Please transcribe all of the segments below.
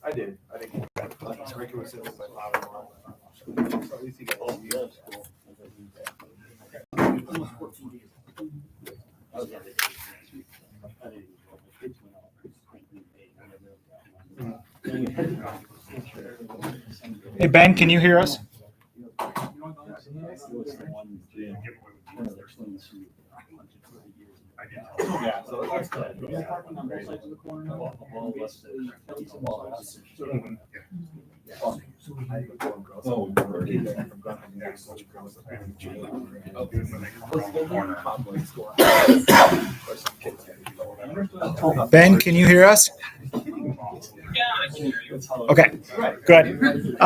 I did. I didn't get that. Ricky was sitting with my father-in-law. So at least he got to see it. Hey, Ben, can you hear us? Yeah, so it looks good. Ben, can you hear us? Okay, good.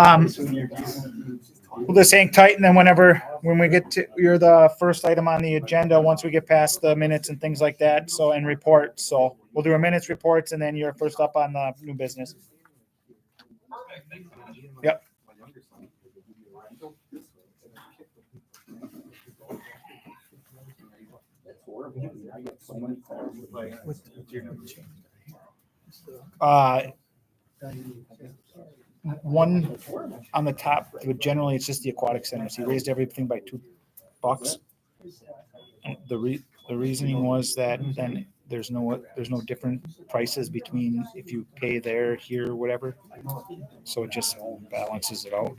We'll just hang tight, and then when we get to, you're the first item on the agenda, once we get past the minutes and things like that, so, and reports. So we'll do our minutes, reports, and then you're first up on the new business. Yep. One on the top, but generally it's just the aquatic centers. He raised everything by $2. And the reasoning was that then there's no different prices between if you pay there, here, whatever. So it just balances it out.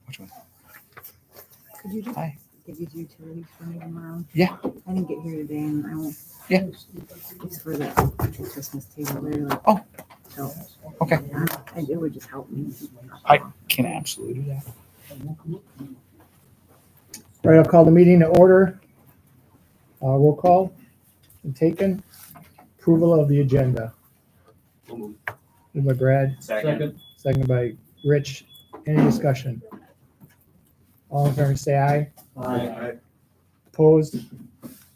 Which one? Could you just Hi. get these utilities for me tomorrow? Yeah. I didn't get here today and I won't. Yeah. It's for the Christmas table. They're like, Oh. So. Okay. It would just help me. I can absolutely do that. All right, I'll call the meeting to order. Roll call and taken. Approval of the agenda. Moved by Brad, Second. seconded by Rich. Any discussion? All in favor, say aye. Aye. Opposed?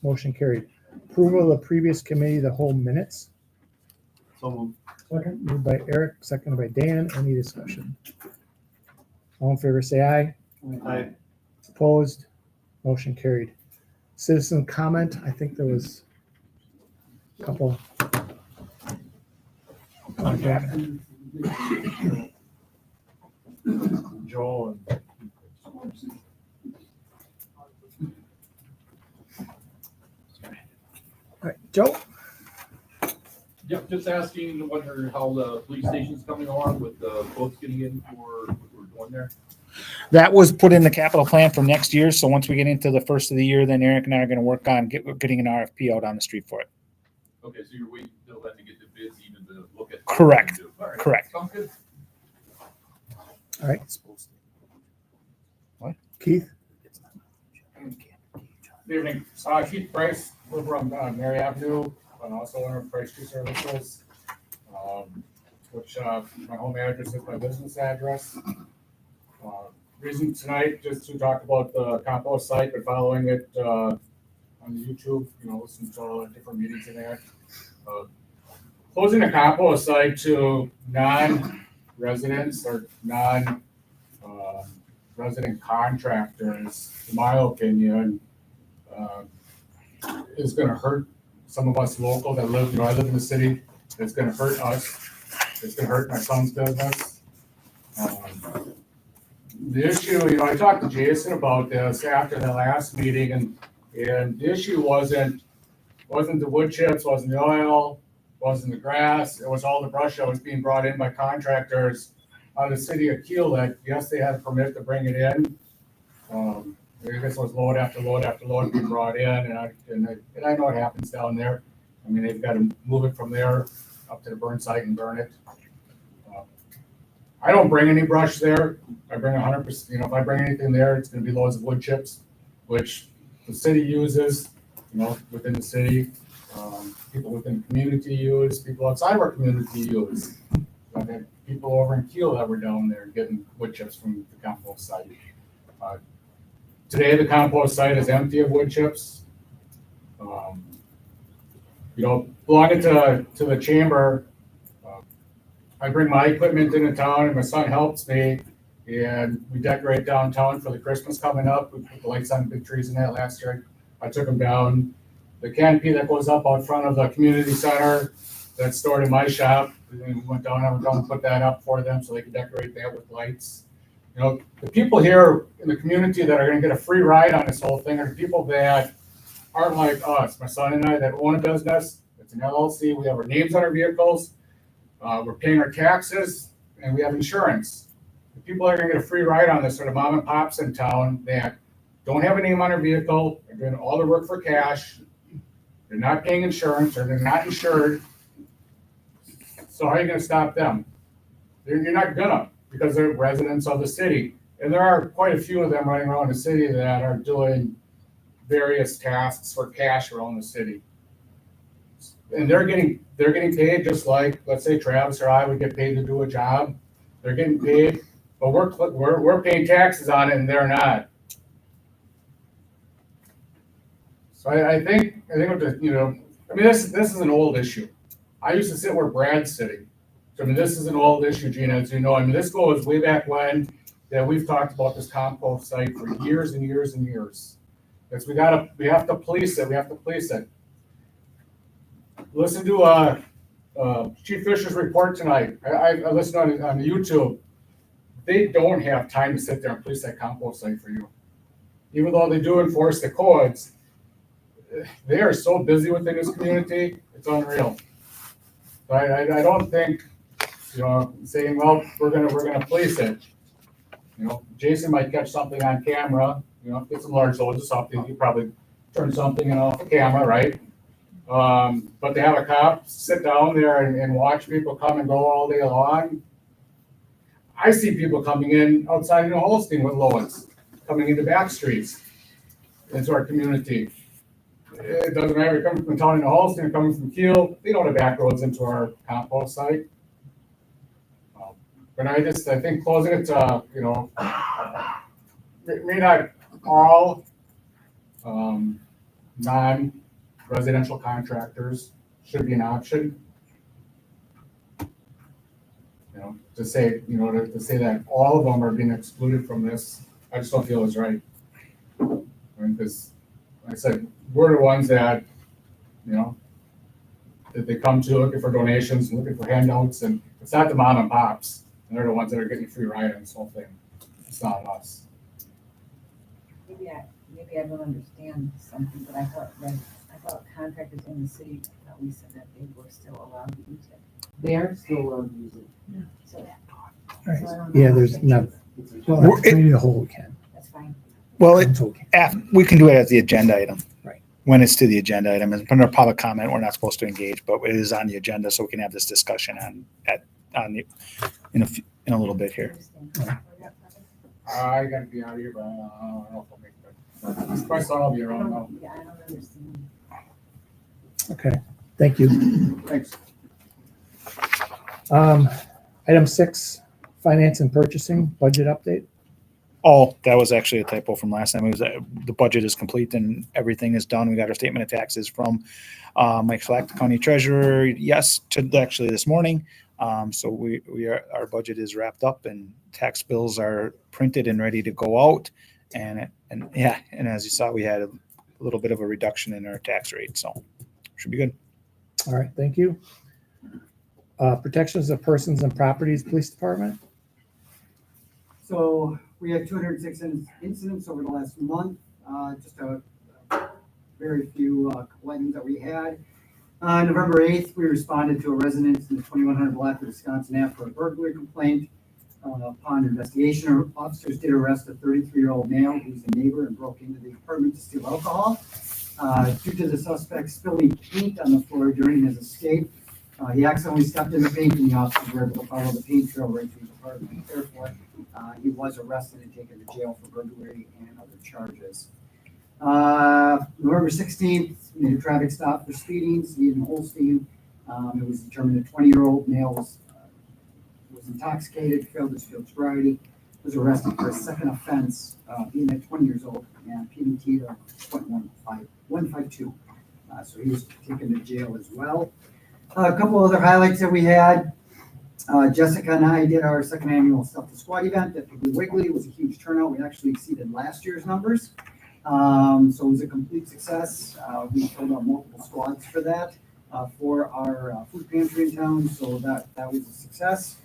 Motion carried. Approval of the previous committee, the whole minutes. So moved. Second. Moved by Eric, seconded by Dan. Any discussion? All in favor, say aye. Aye. Opposed? Motion carried. Citizen comment, I think there was a couple. Joel. All right, Joe? Yep, just asking, wonder how the police station's coming along with the boats getting in for what we're doing there. That was put in the capital plan for next year. So once we get into the first of the year, then Eric and I are going to work on getting an RFP out on the street for it. Okay, so you're waiting till then to get the bids even to look at. Correct. All right, Correct. sounds good. All right, What? Keith? Good evening. Keith Price, we're from Mary Avenue, and also owner of Price Tree Services, which my home address is my business address. Reason tonight, just to talk about the compost site, but following it on YouTube, listen to all the different meetings in there. Closing the compost site to non-residents or non-resident contractors, in my opinion, is going to hurt some of us local that live. I live in the city. It's going to hurt us. It's going to hurt my son's business. The issue, I talked to Jason about this after the last meeting, and the issue wasn't the wood chips, wasn't the oil, wasn't the grass. It was all the brush that was being brought in by contractors out of the city of Kiel. That yes, they had a permit to bring it in. I guess it was load after load after load being brought in, and I know what happens down there. I mean, they've got to move it from there up to the burn site and burn it. I don't bring any brush there. I bring 100%. If I bring anything there, it's going to be loads of wood chips, which the city uses. Within the city, people within the community use. People outside of our community use. I've had people over in Kiel that were down there getting wood chips from the compost site. Today, the compost site is empty of wood chips. Belonging to the chamber, I bring my equipment into town and my son helps me. And we decorate downtown for the Christmas coming up. We put the lights on big trees and that last year. I took them down. The canopy that goes up out front of the community center that's stored in my shop. And then we went down and put that up for them so they can decorate that with lights. You know, the people here in the community that are gonna get a free ride on this whole thing are the people that aren't like us. My son and I that own a business, it's an LLC, we have our names on our vehicles, we're paying our taxes, and we have insurance. The people that are gonna get a free ride on this are the mom and pops in town that don't have a name on their vehicle, they're doing all their work for cash, they're not paying insurance, or they're not insured. So how are you gonna stop them? You're not gonna, because they're residents of the city. And there are quite a few of them running around the city that are doing various tasks for cash around the city. And they're getting paid just like, let's say Travis or I would get paid to do a job. They're getting paid, but we're paying taxes on it and they're not. So I think with the, you know, I mean, this is an old issue. I used to sit where Brad's sitting. So I mean, this is an old issue, Gina, as you know. I mean, this goes way back when, that we've talked about this compost site for years and years and years. Because we have to police it, we have to police it. Listen to Chief Fisher's report tonight. I listened on YouTube. They don't have time to sit there and police that compost site for you. Even though they do enforce the codes, they are so busy within this community, it's unreal. But I don't think, you know, saying, well, we're gonna police it. You know, Jason might catch something on camera, you know, get some large loads or something, he probably turn something in off the camera, right? But to have a cop sit down there and watch people come and go all day long. I see people coming in outside New Holstein with loads, coming into back streets into our community. It doesn't matter if you're coming from town in New Holstein or coming from Kiel, they don't have back roads into our compost site. But I think closing it to, you know, may not all non-residential contractors should be an option. You know, to say, you know, to say that all of them are being excluded from this, I just don't feel is right. Because, like I said, we're the ones that, you know, that they come to looking for donations and looking for handouts, and it's not the mom and pops. And they're the ones that are getting free ride on this whole thing. It's not us. Maybe I don't understand something, but I thought contractors in the city, we said that they were still allowed to use it. They are still allowed to use it. So, Right. so I don't Yeah, know. there's not, well, Well, if committee of the whole can. That's fine. Well, It's okay. we can do it as the agenda item. Right. When it's to the agenda item, and under public comment, we're not supposed to engage, but it is on the agenda, so we can have this discussion in a little bit here. I gotta be out of here, but I don't know if I'll make that. If my son will be around now. Yeah, I don't understand. Okay, thank you. Thanks. Item 6, finance and purchasing, budget update. Oh, that was actually a typo from last time. It was the budget is complete and everything is done. We got our statement of taxes from Mike Slack, the county treasurer. Yes, actually this morning. So our budget is wrapped up and tax bills are printed and ready to go out. And as you saw, we had a little bit of a reduction in our tax rate, so should be good. All right, thank you. Protections of persons and properties, police department. So we had 206 incidents over the last month, just a very few complaints that we had. November 8th, we responded to a resident in the 2100 block of Wisconsin Ave for a burglary complaint. Upon investigation, our officers did arrest a 33-year-old male who's a neighbor and broke into the apartment to steal alcohol. Due to the suspect spilling paint on the floor during his escape, he accidentally stepped in the paint and the officers were able to follow the paint trail right to his apartment. Therefore, he was arrested and taken to jail for burglary and other charges. November 16th, made a traffic stop for speeding, speed in Holstein. It was determined a 20-year-old male was intoxicated, failed his field sobriety, was arrested for a second offense, being at 20 years old, and PDT to 152. So he was taken to jail as well. A couple other highlights that we had. Jessica and I did our second annual Stuff the Squad event at Piggly Wiggly. It was a huge turnout. We actually exceeded last year's numbers. So it was a complete success. We filled out multiple squads for that, for our food pantry in town. So that was a success.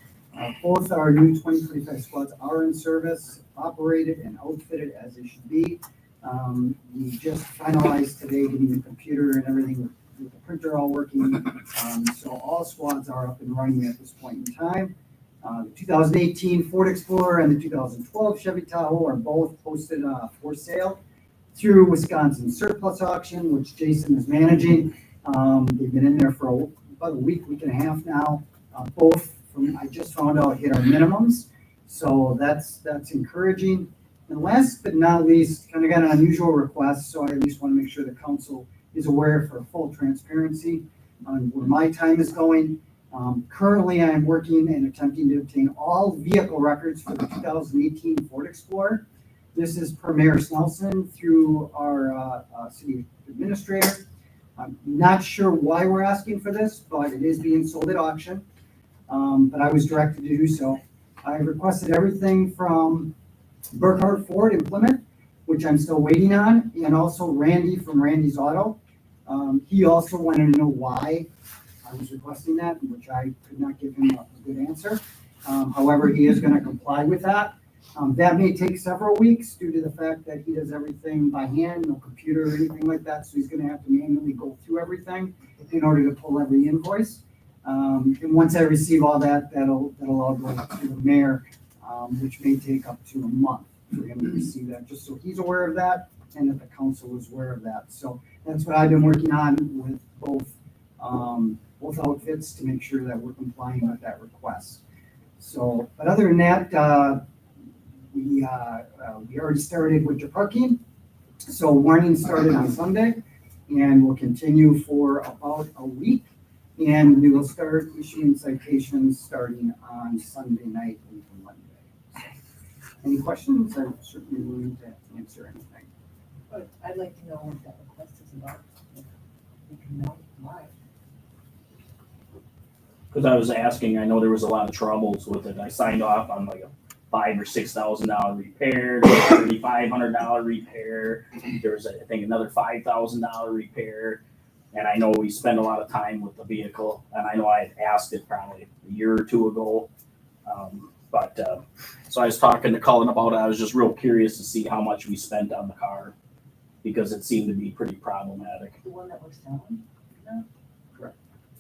Both our new 2025 squads are in service, operated and outfitted as they should be. We just finalized today getting the computer and everything with the printer all working. So all squads are up and running at this point in time. The 2018 Ford Explorer and the 2012 Chevy Tahoe are both posted for sale through Wisconsin Surplus Auction, which Jason is managing. They've been in there for about a week and a half now. Both, I just found out, hit our minimums. So that's encouraging. And last but not least, kind of got an unusual request, so I at least want to make sure the council is aware for full transparency on where my time is going. Currently, I am working and attempting to obtain all vehicle records for the 2018 Ford Explorer. This is per Mayor Snelson through our city administrator. I'm not sure why we're asking for this, but it is being sold at auction. But I was directed to do so. I requested everything from Burkhardt Ford in Plymouth, which I'm still waiting on, and also Randy from Randy's Auto. He also wanted to know why I was requesting that, which I could not give him a good answer. However, he is going to comply with that. That may take several weeks due to the fact that he does everything by hand, no computer or anything like that. So he's going to have to manually go through everything in order to pull every invoice. And once I receive all that, that'll all go to the mayor, which may take up to a month for him to receive that, just so he's aware of that and that the council is aware of that. So that's what I've been working on with both outfits to make sure that we're complying with that request. So, but other than that, we already started with your parking. So warning started on Sunday and will continue for about a week. And we will start issuing citations starting on Sunday night and Monday. Any questions? I'm certainly willing to answer anything. But I'd like to know what that request is about. If we can know why. Because I was asking, I know there was a lot of troubles with it. I signed off on like a $5,000 or $6,000 repair, $3,500 repair. There was, I think, another $5,000 repair. And I know we spend a lot of time with the vehicle, and I know I had asked it probably a year or two ago. So I was talking to Cullen about it. I was just real curious to see how much we spent on the car because it seemed to be pretty problematic. The one that we're selling?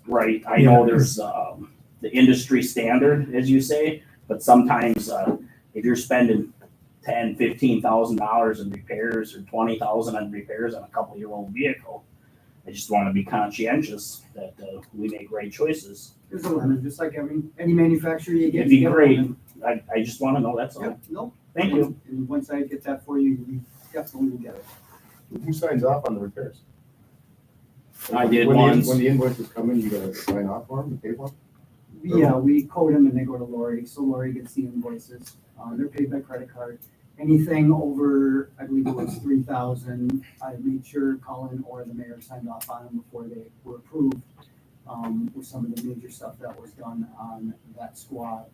Right. I know there's the industry standard, as you say, but sometimes if you're spending $10,000, $15,000 in repairs or $20,000 on repairs on a couple-year-old vehicle, I just want to be conscientious that we make right choices. There's a limit, just like any manufacturer you get. It'd be you get a great. limit. I just want to know, that's all. Yep, no. Thank you. And once I get that for you, you definitely will get it. Who signs off on the repairs? I did When once. when the invoices come in, you gotta sign off for them, and pay for them? Yeah, we code them and they go to Lori, so Lori gets the invoices. They're paid by credit card. Anything over, I believe it was 3,000, I made sure Colin or the mayor signed off on them before they were approved. With some of the major stuff that was done on that squad.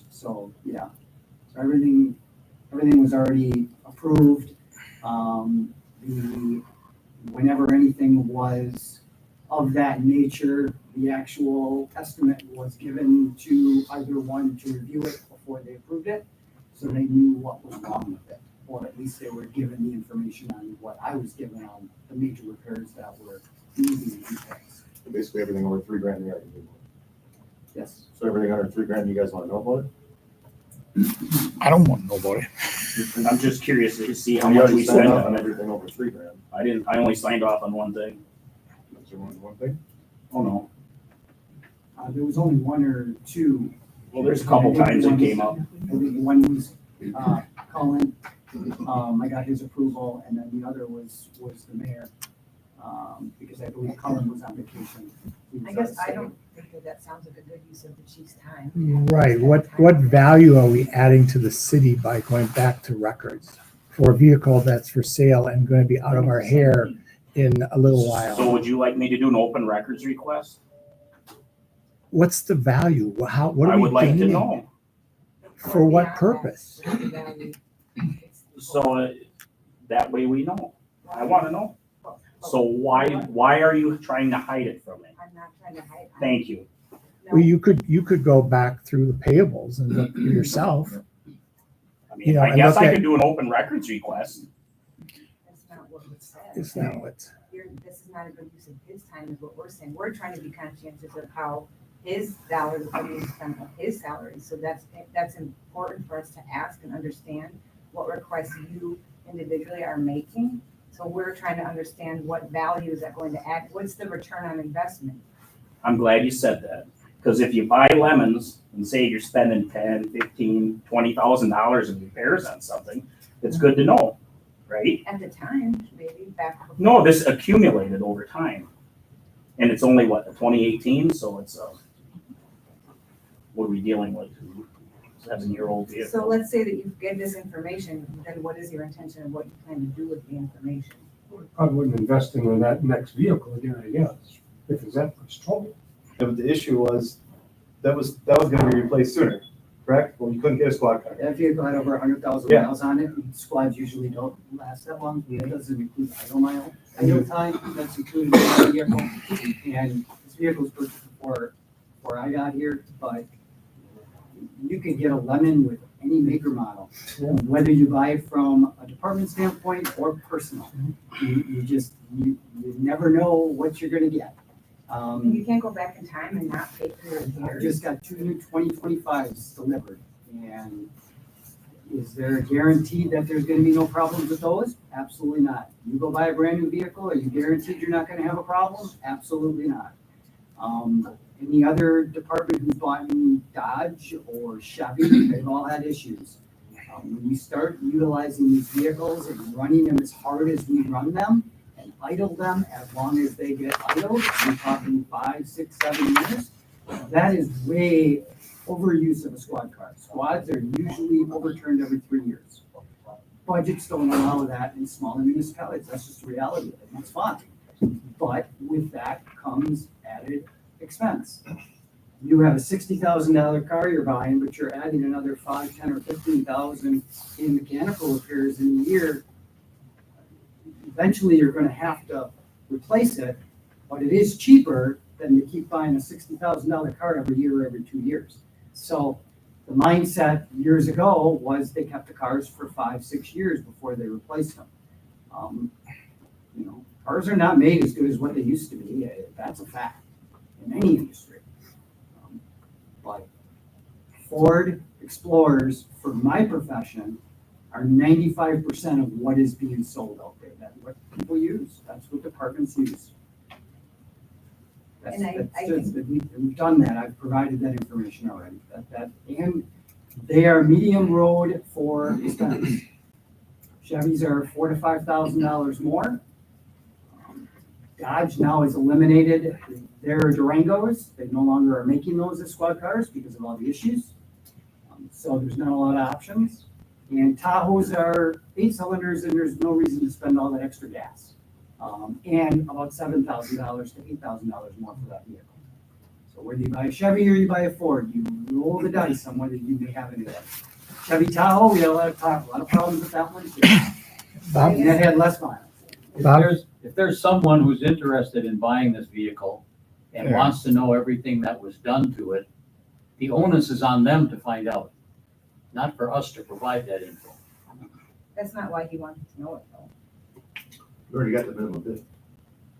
So, yeah, so everything was already approved. Whenever anything was of that nature, the actual estimate was given to either one to review it before they approved it, so they knew what was wrong with it, or at least they were given the information on what I was given on the major repairs that were needing to be fixed. Basically, everything over $3,000, you gotta do. Yes. So everything under $3,000, you guys wanna know about it? I don't want to know about it. I'm just curious to see how You much already we signed spent off on on it. everything over $3,000. I only signed off on one thing. That's your one thing? Oh, no. There was only one or two. Well, there's a couple times it came up. I think one was, Colin, I got his approval, and then the other was the mayor, because I believe Colin was on vacation. He was I guess out I sick. don't think that sounds like a good use of the chief's time. Right, what value are we adding to the city by going back to records for a vehicle that's for sale and going to be out of our hair in a little So while? would you like me to do an open records request? what's the value? What I are we would like to gaining? know. For what Beyond that, purpose? what's the value? So that way we know. I want to know. So why are you trying to hide it from me? I'm not trying to hide. Thank you. Well, you could go back through the payables and look yourself. I mean, You know, I and guess look I at- could do an open records request. That's not what we said. It's not what, This is not a good use of his time is what we're saying. We're trying to be conscientious of how his dollars are being spent of his salary. So that's important for us to ask and understand what requests you individually are making. So we're trying to understand what value is that going to add, what's the return on investment? I'm glad you said that. Because if you buy lemons and say you're spending $10, $15, $20,000 in repairs on something, it's good to know, right? At the time, maybe back. before- No, this accumulated over time. And it's only what, 2018, so it's what are we dealing with? 7-year-old vehicle. So let's say that you get this information, then what is your intention of what you plan to do with the information? Probably wouldn't invest in that next vehicle again, I guess, if it's that much trouble. Yeah, but the issue was, that was gonna be replaced sooner, correct? Well, you couldn't get a squad car. That vehicle had over 100,000 Yeah. miles on it, and squads usually don't last that long. That doesn't include idle time, that's included in the vehicle. And this vehicle was purchased before I got here, but you could get a lemon with any make or model, whether you buy it from a department standpoint or personal. You never know what you're gonna get. You can't go back in time and not pay for your I repairs. just got 2 new 2025s delivered, and is there a guarantee that there's gonna be no problems with those? Absolutely not. You go buy a brand new vehicle, are you guaranteed you're not gonna have a problem? Absolutely not. Any other department who's bought in Dodge or Chevy, they've all had issues. When you start utilizing these vehicles and running them as hard as we run them, and idle them as long as they get idled, we're talking 5, 6, 7 years, that is way overuse of a squad car. Squads are usually overturned every 3 years. Budgets don't allow that in smaller municipalities, that's just the reality of it, and that's fine. But with that comes added expense. You have a $60,000 car you're buying, but you're adding another 5, 10, or 15,000 in mechanical repairs in a year. Eventually, you're gonna have to replace it, but it is cheaper than to keep buying a $60,000 car every year or every 2 years. So the mindset years ago was they kept the cars for 5, 6 years before they replaced them. Cars are not made as good as what they used to be. That's a fact in any industry. But Ford Explorers, for my profession, are 95% of what is being sold out there. That's what people use. That's what departments use. We've done that. I've provided that information already. And they are medium road for expense. Chevys are $4,000 to $5,000 more. Dodge now has eliminated their Durangos. They no longer are making those as squad cars because of all the issues. So there's not a lot of options. And Tahoes are 8 cylinders, and there's no reason to spend all that extra gas. And about $7,000 to $8,000 more for that vehicle. So whether you buy a Chevy or you buy a Ford, you roll the dice on whether you may have any of that. Chevy Tahoe, we had a lot of problems with that one too. Bob? And it had less miles. If there's someone who's interested in buying this vehicle and Yeah. wants to know everything that was done to it, the onus is on them to find out, not for us to provide that info. That's not why he wanted to know it though. You already got the minimum bid.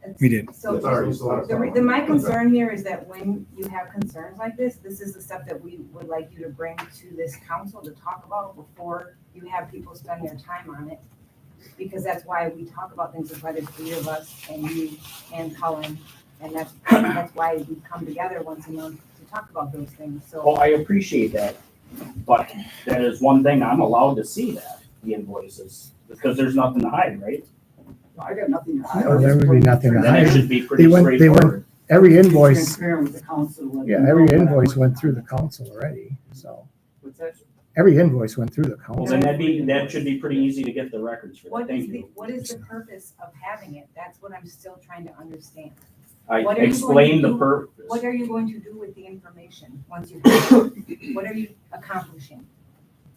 It's- We did. So It's already sold. my concern here is that when you have concerns like this is the stuff that we would like you to bring to this council to talk about before you have people spend their time on it. Because that's why we talk about things, that's why there's 3 of us and you and Cullen. And that's why we come together once a month to talk about those things, Well, so. I appreciate that, but that is one thing I'm allowed to see that, the invoices, because there's nothing to hide, right? I got nothing to hide. Oh, there would be nothing to Then it hide. should be pretty They went- straightforward. Every invoice, Transparent with the council. let yeah, them every know what I invoice worked went on. through the council already, so. What's that? Every invoice went through the Well, council. then that should be pretty easy to get the records for that, thank you. What is the purpose of having it? That's what I'm still trying to understand. I What are you going to explained the do? purpose. What are you going to do with the information once you have it? What are you accomplishing?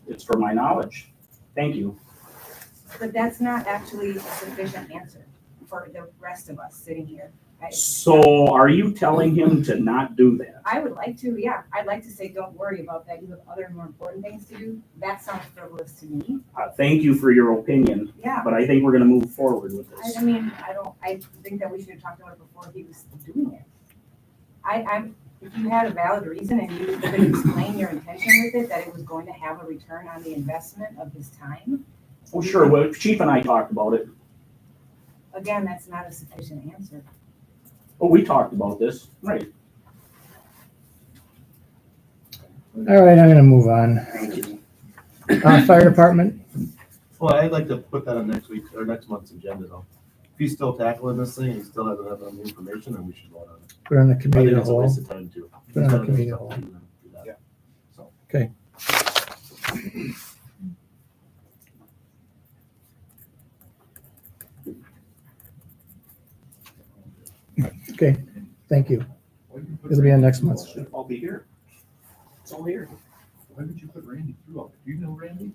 It's for my knowledge. Thank you. But that's not actually a sufficient answer for the rest of us sitting here. So are you telling him to not do that? I would like to, yeah, I'd like to say, don't worry about that, you have other more important things to do. That sounds frivolous to me. Thank you for your opinion, Yeah, but I think we're gonna move forward with this. I mean, I think that we should have talked about it before he was doing it. If you had a valid reason and you could explain your intention with it, that it was going to have a return on the investment of his time, Oh, sure, well, Chief and I talked about it. again, that's not a sufficient answer. Oh, we talked about this, right? All right, I'm gonna move on. Thank you. Fire department, Well, I'd like to put that on next week or next month's agenda though. If he's still tackling this thing and he still hasn't had the information, then we should vote on it. put on the I committee think of it's the a whole. waste of time too. Put on the committee of the whole. Yeah. So. Okay. Okay, thank you. It'll be on next month. I'll be here. It's all here. Why would you put Randy through all that? Do you know Randy?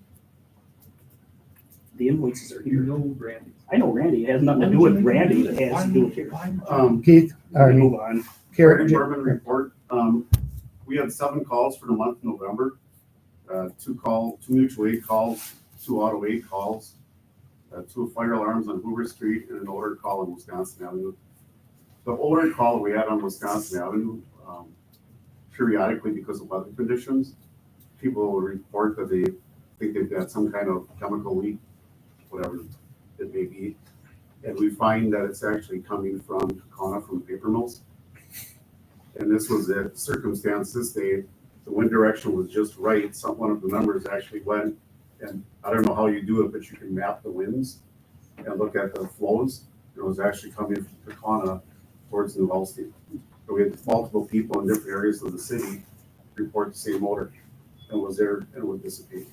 The invoices are You here. know Randy. I know Randy. It has nothing to do with Randy. It has to do with here. Keith, We move on. Fire Karen, department report, we had 7 calls for the month of November. 2 mutual aid calls, 2 auto aid calls, 2 fire alarms on Hoover Street, and an odor call on Wisconsin Avenue. The odor call we had on Wisconsin Avenue, periodically because of weather conditions, people will report that they think they've got some kind of chemical leak, whatever it may be. And we find that it's actually coming from Takana, from the paper mills. And this was a circumstance this day, the wind direction was just right. One of the members actually went, and I don't know how you do it, but you can map the winds and look at the flows. It was actually coming from Takana towards New Ulster. So we had multiple people in different areas of the city report the same odor, and was there and would dissipate.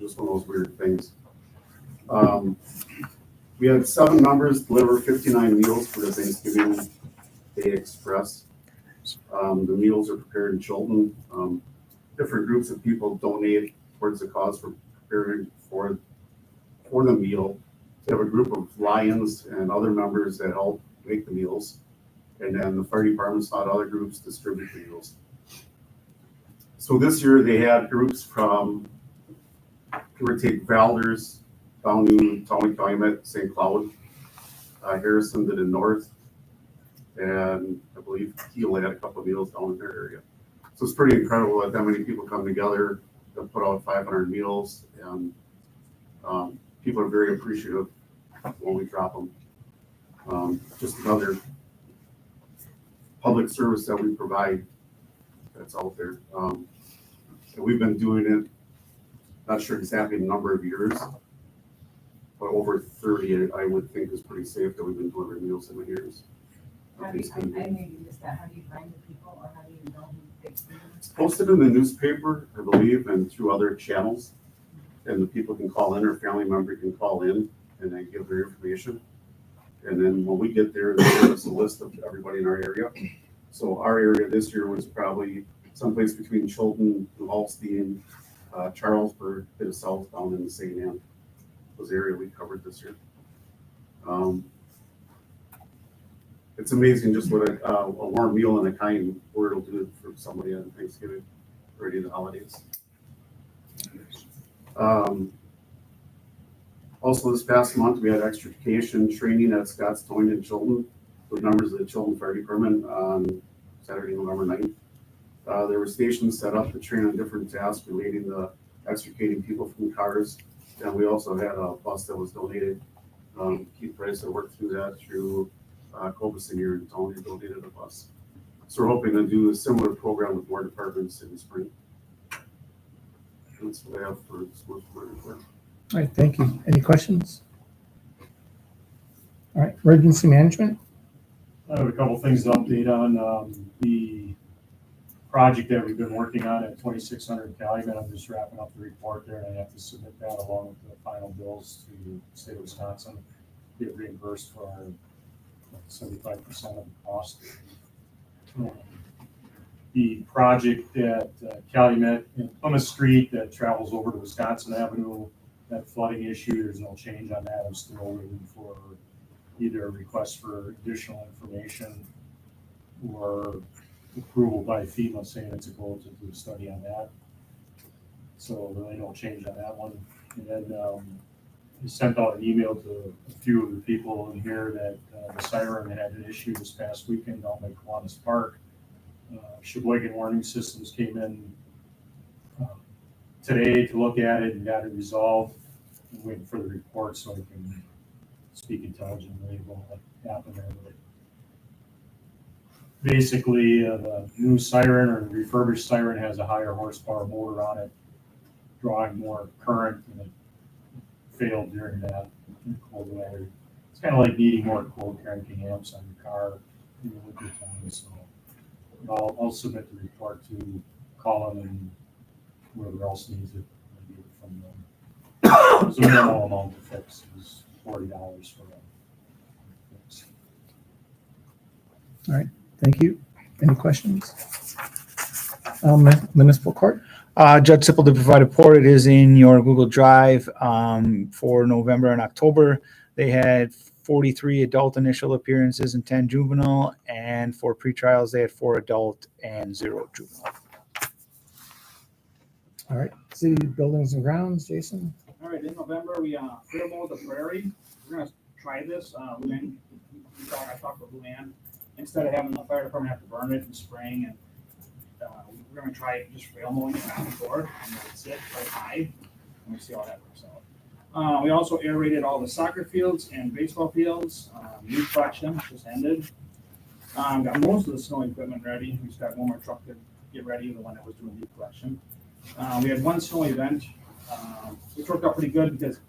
Just one of those weird things. We had 7 members deliver 59 meals for the Thanksgiving Day Express. The meals are prepared in Chilton. Different groups of people donate towards the cause for preparing for the meal. We have a group of Lions and other members that help make the meals. And then the fire department's not other groups distribute the meals. So this year they had groups from, give or take, Valders, Downey, Calumet, St. Cloud, Harrison to the north, and I believe Teal had a couple of meals down in their area. So it's pretty incredible that many people come together to put out 500 meals, and people are very appreciative when we drop them. Just another public service that we provide that's out there. And we've been doing it, not sure exactly the number of years, but over 30, I would think is pretty safe that we've been delivering meals in the years. How do you, I maybe missed that, how do you find the people, or how do you know who picks them? It's posted in the newspaper, I believe, and through other channels. And the people can call in, or family member can call in and then give their information. And then when we get there, they give us a list of everybody in our area. So our area this year was probably someplace between Chilton, New Holstein, Charlesburg, to the south down in the St. Anne. Was the area we covered this year. It's amazing just what a warm meal and a kind word will do for somebody on Thanksgiving, already the holidays. Also this past month, we had extrication training at Scott's Towing in Chilton with members of the Chilton Fire Department on Saturday, November 9th. There were stations set up to train on different tasks relating to extricating people from cars. And we also had a bus that was donated. Keith Price had worked through that through Cobuson here in Tony donated a bus. So we're hoping to do a similar program with more departments in the spring. That's what I have for this month's report. all right, thank you. Any questions? All right, emergency management? I have a couple things to update on. The project that we've been working on at 2600 Calumet, I'm just wrapping up the report there, and I have to submit that along with the final bills to the state of Wisconsin, get reimbursed for our 75% of the cost. The project at Calumet in Plymouth Street that travels over to Wisconsin Avenue, that flooding issue, there's no change on that. I'm still waiting for either a request for additional information or approval by FEMA saying it's a goal to do a study on that. So really no change on that one. And then we sent out an email to a few of the people in here that the siren had an issue this past weekend down by Kiwanis Park. Sheboygan Warning Systems came in today to look at it and got it resolved. I'm waiting for the report so I can speak intelligently about what happened there. But basically, the new siren or the refurbished siren has a higher horsepower motor on it, drawing more current, and it failed during that cold weather. It's kind of like needing more cold cranking amps on your car in the winter time. So I'll submit the report to Colin and whoever else needs it. I'll get it from them. So the minimal amount to fix is $40 for a fix. Thank you. Any questions? Municipal Court? Judge Sipple did provide a report. It is in your Google Drive for November and October. They had 43 adult initial appearances and 10 juvenile, and for pretrials, they had 4 adult and 0 juvenile. All right, city buildings and grounds, Jason? All right, in November, we clear mowed the prairie. We're gonna try this. Luann, I talked with Luann. Instead of having the fire department have to burn it in spring, and we're gonna try it just rail mowing it back and forth, and let it sit right high, and we'll see how that works out. We also aerated all the soccer fields and baseball fields. Youth collection just ended. Got most of the snow equipment ready. We just got one more truck to get ready, the one that was doing youth collection. We had one snow event, which worked out pretty good because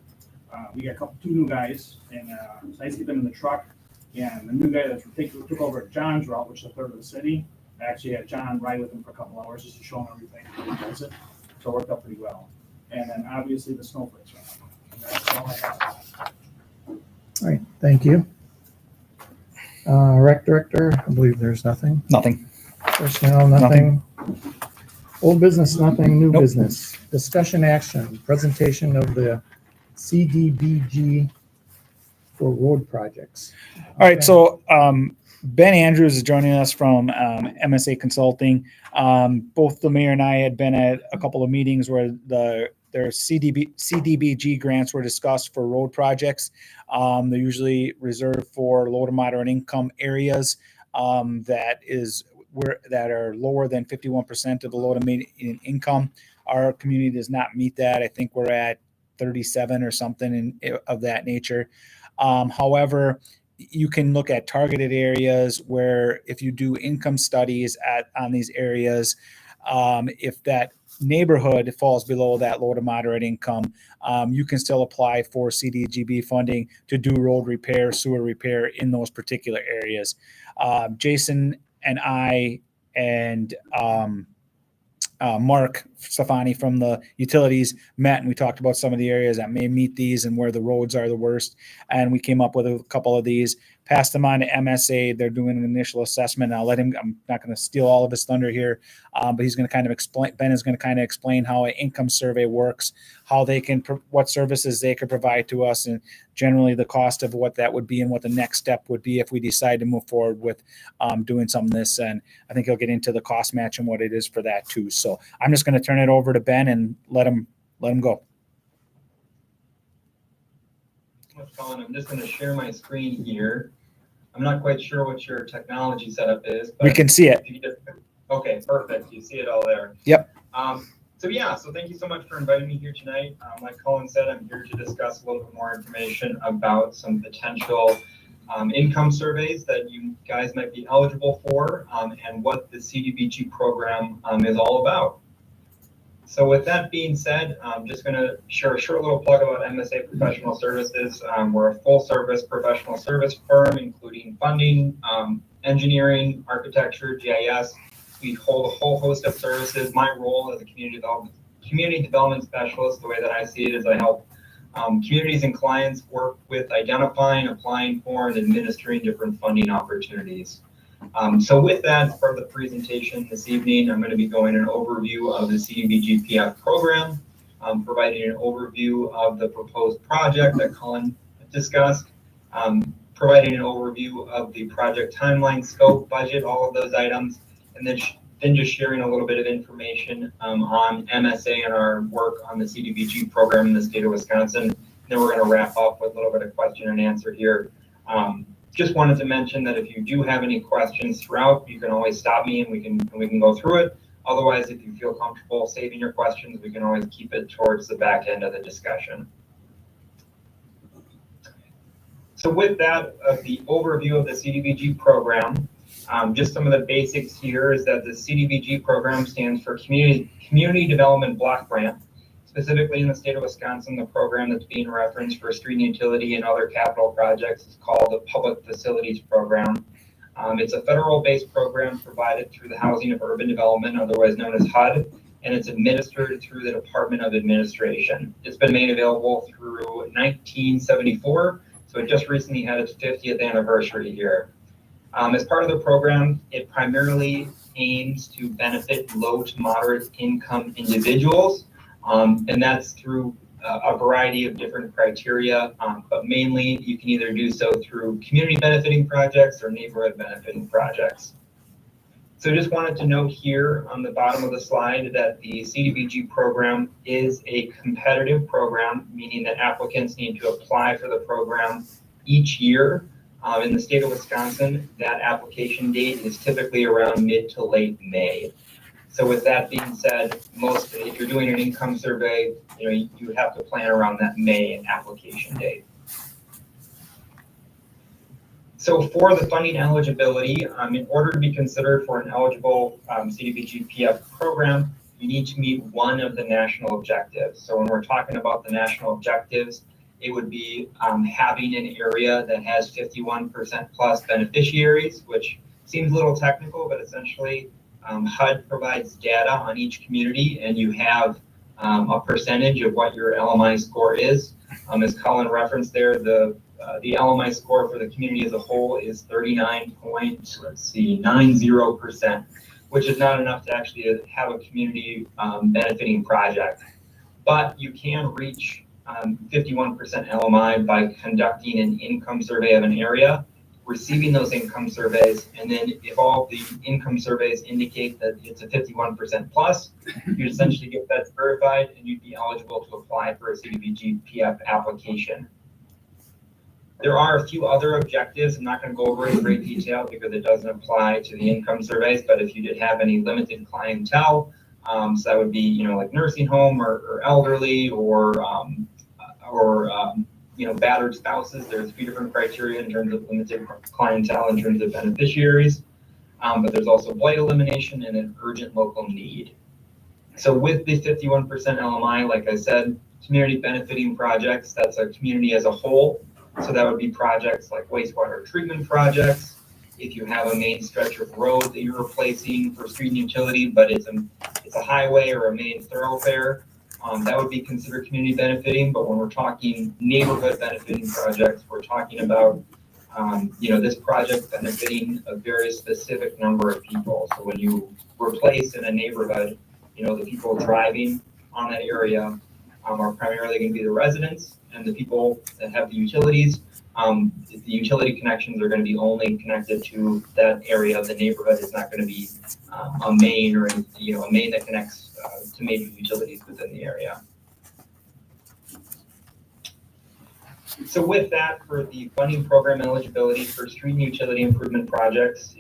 we got two new guys, and it's nice to get them in the truck. And the new guy that took over at John's route, which is a third of the city, I actually had John ride with him for a couple hours just to show him everything. He does it. So it worked out pretty well. And then obviously the snowflakes went up. That's all I have. All right, thank you. Rec Director, I believe there's nothing. Nothing. Personnel, nothing. Old business, nothing. New Nope. business. Discussion action, presentation of the CDBG for road projects. All right, so Ben Andrews is joining us from MSA Consulting. Both the mayor and I had been at a couple of meetings where their CDBG grants were discussed for road projects. They're usually reserved for low to moderate income areas that are lower than 51% of the low to median income. Our community does not meet that. I think we're at 37 or something of that nature. However, you can look at targeted areas where if you do income studies on these areas, if that neighborhood falls below that low to moderate income, you can still apply for CDBG funding to do road repair, sewer repair in those particular areas. Jason and I and Mark Stefani from the utilities met, and we talked about some of the areas that may meet these and where the roads are the worst. And we came up with a couple of these, passed them on to MSA. They're doing an initial assessment. I'll let him, I'm not going to steal all of his thunder here, but he's going to kind of explain, Ben is going to kind of explain how an income survey works, how they can, what services they could provide to us, and generally the cost of what that would be and what the next step would be if we decide to move forward with doing some of this. And I think he'll get into the cost match and what it is for that too. So I'm just going to turn it over to Ben and let him go. Colin, I'm just going to share my screen here. I'm not quite sure what your technology setup is. But we can see it. Okay, perfect. You see it all there. Yep. So thank you so much for inviting me here tonight. Like Colin said, I'm here to discuss a little bit more information about some potential income surveys that you guys might be eligible for, and what the CDBG program is all about. So with that being said, I'm just going to share a short little plug about MSA Professional Services. We're a full-service professional service firm, including funding, engineering, architecture, GIS. We hold a whole host of services. My role as a community development specialist, the way that I see it, is I help Communities and clients work with identifying, applying for, and administering different funding opportunities. So with that, as part of the presentation this evening, I'm going to be going an overview of the CDBG-PF program, providing an overview of the proposed project that Colin discussed, providing an overview of the project timeline, scope, budget, all of those items, and then just sharing a little bit of information on MSA and our work on the CDBG program in the state of Wisconsin. Then we're going to wrap up with a little bit of question and answer here. Just wanted to mention that if you do have any questions throughout, you can always stop me and we can go through it. Otherwise, if you feel comfortable saving your questions, we can always keep it towards the back end of the discussion. So with that, the overview of the CDBG program, just some of the basics here is that the CDBG program stands for Community Development Block Grant. Specifically in the state of Wisconsin, the program that's being referenced for street and utility and other capital projects is called the Public Facilities Program. It's a federal-based program provided through the Housing and Urban Development, otherwise known as HUD, and it's administered through the Department of Administration. It's been made available through 1974, so it just recently had its 50th anniversary here. As part of the program, it primarily aims to benefit low to moderate income individuals, and that's through a variety of different criteria, but mainly you can either do so through community benefiting projects or neighborhood benefiting projects. So just wanted to note here on the bottom of the slide that the CDBG program is a competitive program, meaning that applicants need to apply for the program each year. In the state of Wisconsin, that application date is typically around mid to late May. So with that being said, if you're doing an income survey, you would have to plan around that May application date. So for the funding eligibility, in order to be considered for an eligible CDBG-PF program, you need to meet one of the national objectives. So when we're talking about the national objectives, it would be having an area that has 51% plus beneficiaries, which seems a little technical, but essentially HUD provides data on each community, and you have a percentage of what your LMI score is. As Colin referenced there, the LMI score for the community as a whole is 39.90%, which is not enough to actually have a community benefiting project. But you can reach 51% LMI by conducting an income survey of an area, receiving those income surveys, and then if all the income surveys indicate that it's a 51% plus, you essentially get that verified and you'd be eligible to apply for a CDBG-PF application. There are a few other objectives. I'm not going to go over in great detail because it doesn't apply to the income surveys, but if you did have any limited clientele, so that would be, like nursing home or elderly or battered spouses. There's 3 different criteria in terms of limited clientele, in terms of beneficiaries. But there's also blight elimination and an urgent local need. So with the 51% LMI, like I said, community benefiting projects, that's a community as a whole. So that would be projects like wastewater treatment projects. If you have a main stretch of road that you're replacing for street and utility, but it's a highway or a main thoroughfare, that would be considered community benefiting. But when we're talking neighborhood benefiting projects, we're talking about, this project benefiting a very specific number of people. So when you replace in a neighborhood, the people driving on that area are primarily going to be the residents, and the people that have the utilities. The utility connections are going to be only connected to that area of the neighborhood. It's not going to be a main or a main that connects to major utilities within the area. So with that, for the funding program eligibility for street and utility improvement projects,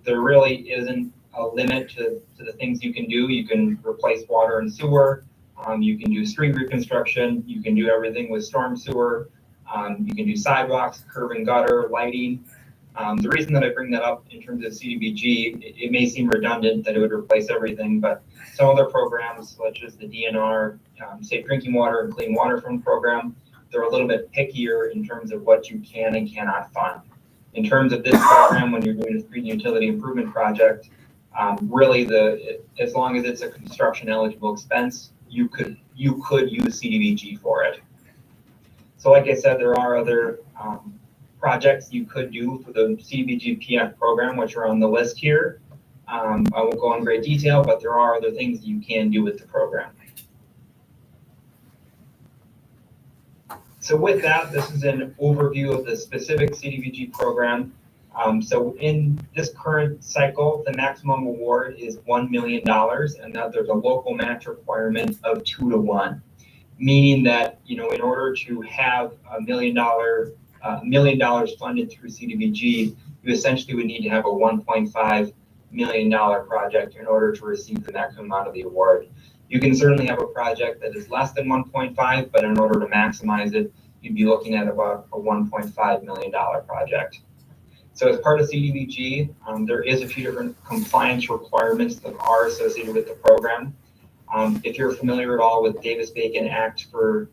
there really isn't a limit to the things you can do. You can replace water and sewer. You can do street reconstruction. You can do everything with storm sewer. You can do sidewalks, curb and gutter, lighting. The reason that I bring that up in terms of CDBG, it may seem redundant that it would replace everything, but some other programs such as the DNR, Safe Drinking Water and Clean Water Fund program, they're a little bit pickier in terms of what you can and cannot fund. In terms of this program, when you're doing a street and utility improvement project, really as long as it's a construction eligible expense, you could use CDBG for it. So like I said, there are other projects you could do for the CDBG PF program, which are on the list here. I won't go in great detail, but there are other things you can do with the program. So with that, this is an overview of the specific CDBG program. So in this current cycle, the maximum award is $1 million, and that there's a local match requirement of 2 to 1, meaning that, you know, in order to have $1 million funded through CDBG, you essentially would need to have a $1.5 million project in order to receive the maximum amount of the award. You can certainly have a project that is less than 1.5, but in order to maximize it, you'd be looking at about a $1.5 million project. So as part of CDBG, there is a few different compliance requirements that are associated with the program. If you're familiar at all with Davis-Bacon Act for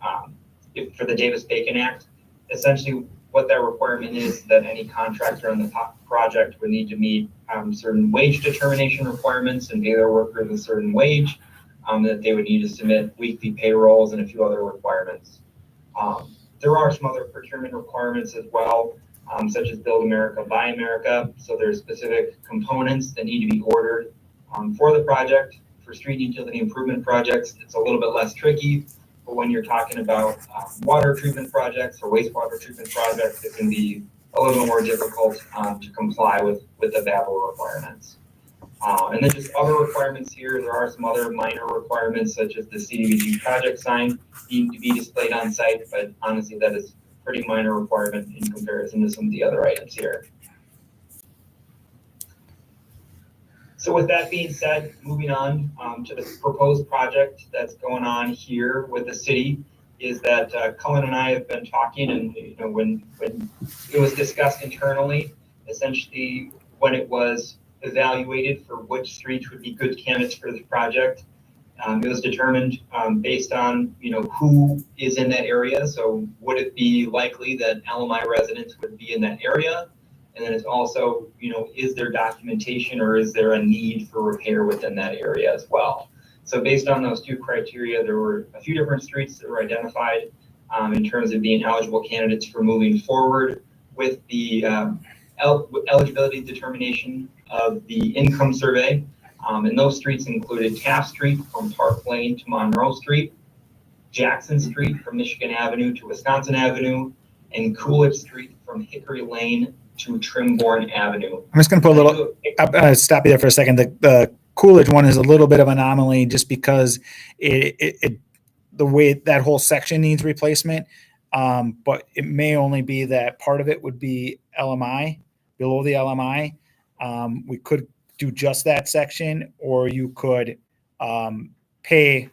the Davis-Bacon Act, essentially what that requirement is that any contractor on the project would need to meet certain wage determination requirements and pay their workers a certain wage, that they would need to submit weekly payrolls and a few other requirements. There are some other procurement requirements as well, such as Build America, Buy America. So there's specific components that need to be ordered for the project. For street utility improvement projects, it's a little bit less tricky. But when you're talking about water treatment projects or wastewater treatment projects, it can be a little bit more difficult to comply with the VABL requirements. And then just other requirements here, there are some other minor requirements such as the CDBG project sign need to be displayed on site, but honestly that is a pretty minor requirement in comparison to some of the other items here. So with that being said, moving on to the proposed project that's going on here with the city is that Cullen and I have been talking, and you know, when it was discussed internally, essentially when it was evaluated for which streets would be good candidates for the project, it was determined based on, you know, who is in that area. So would it be likely that LMI residents would be in that area? And then it's also, you know, is there documentation or is there a need for repair within that area as well? So based on those two criteria, there were a few different streets that were identified in terms of being eligible candidates for moving forward with the eligibility determination of the income survey. And those streets included Taft Street from Park Lane to Monroe Street, Jackson Street from Michigan Avenue to Wisconsin Avenue, and Coolidge Street from Hickory Lane to Trimborn Avenue. I'm just going to put a little, stop you there for a second. The Coolidge one is a little bit of an anomaly just because the way that whole section needs replacement. But it may only be that part of it would be LMI, below the LMI. We could do just that section, or you could pay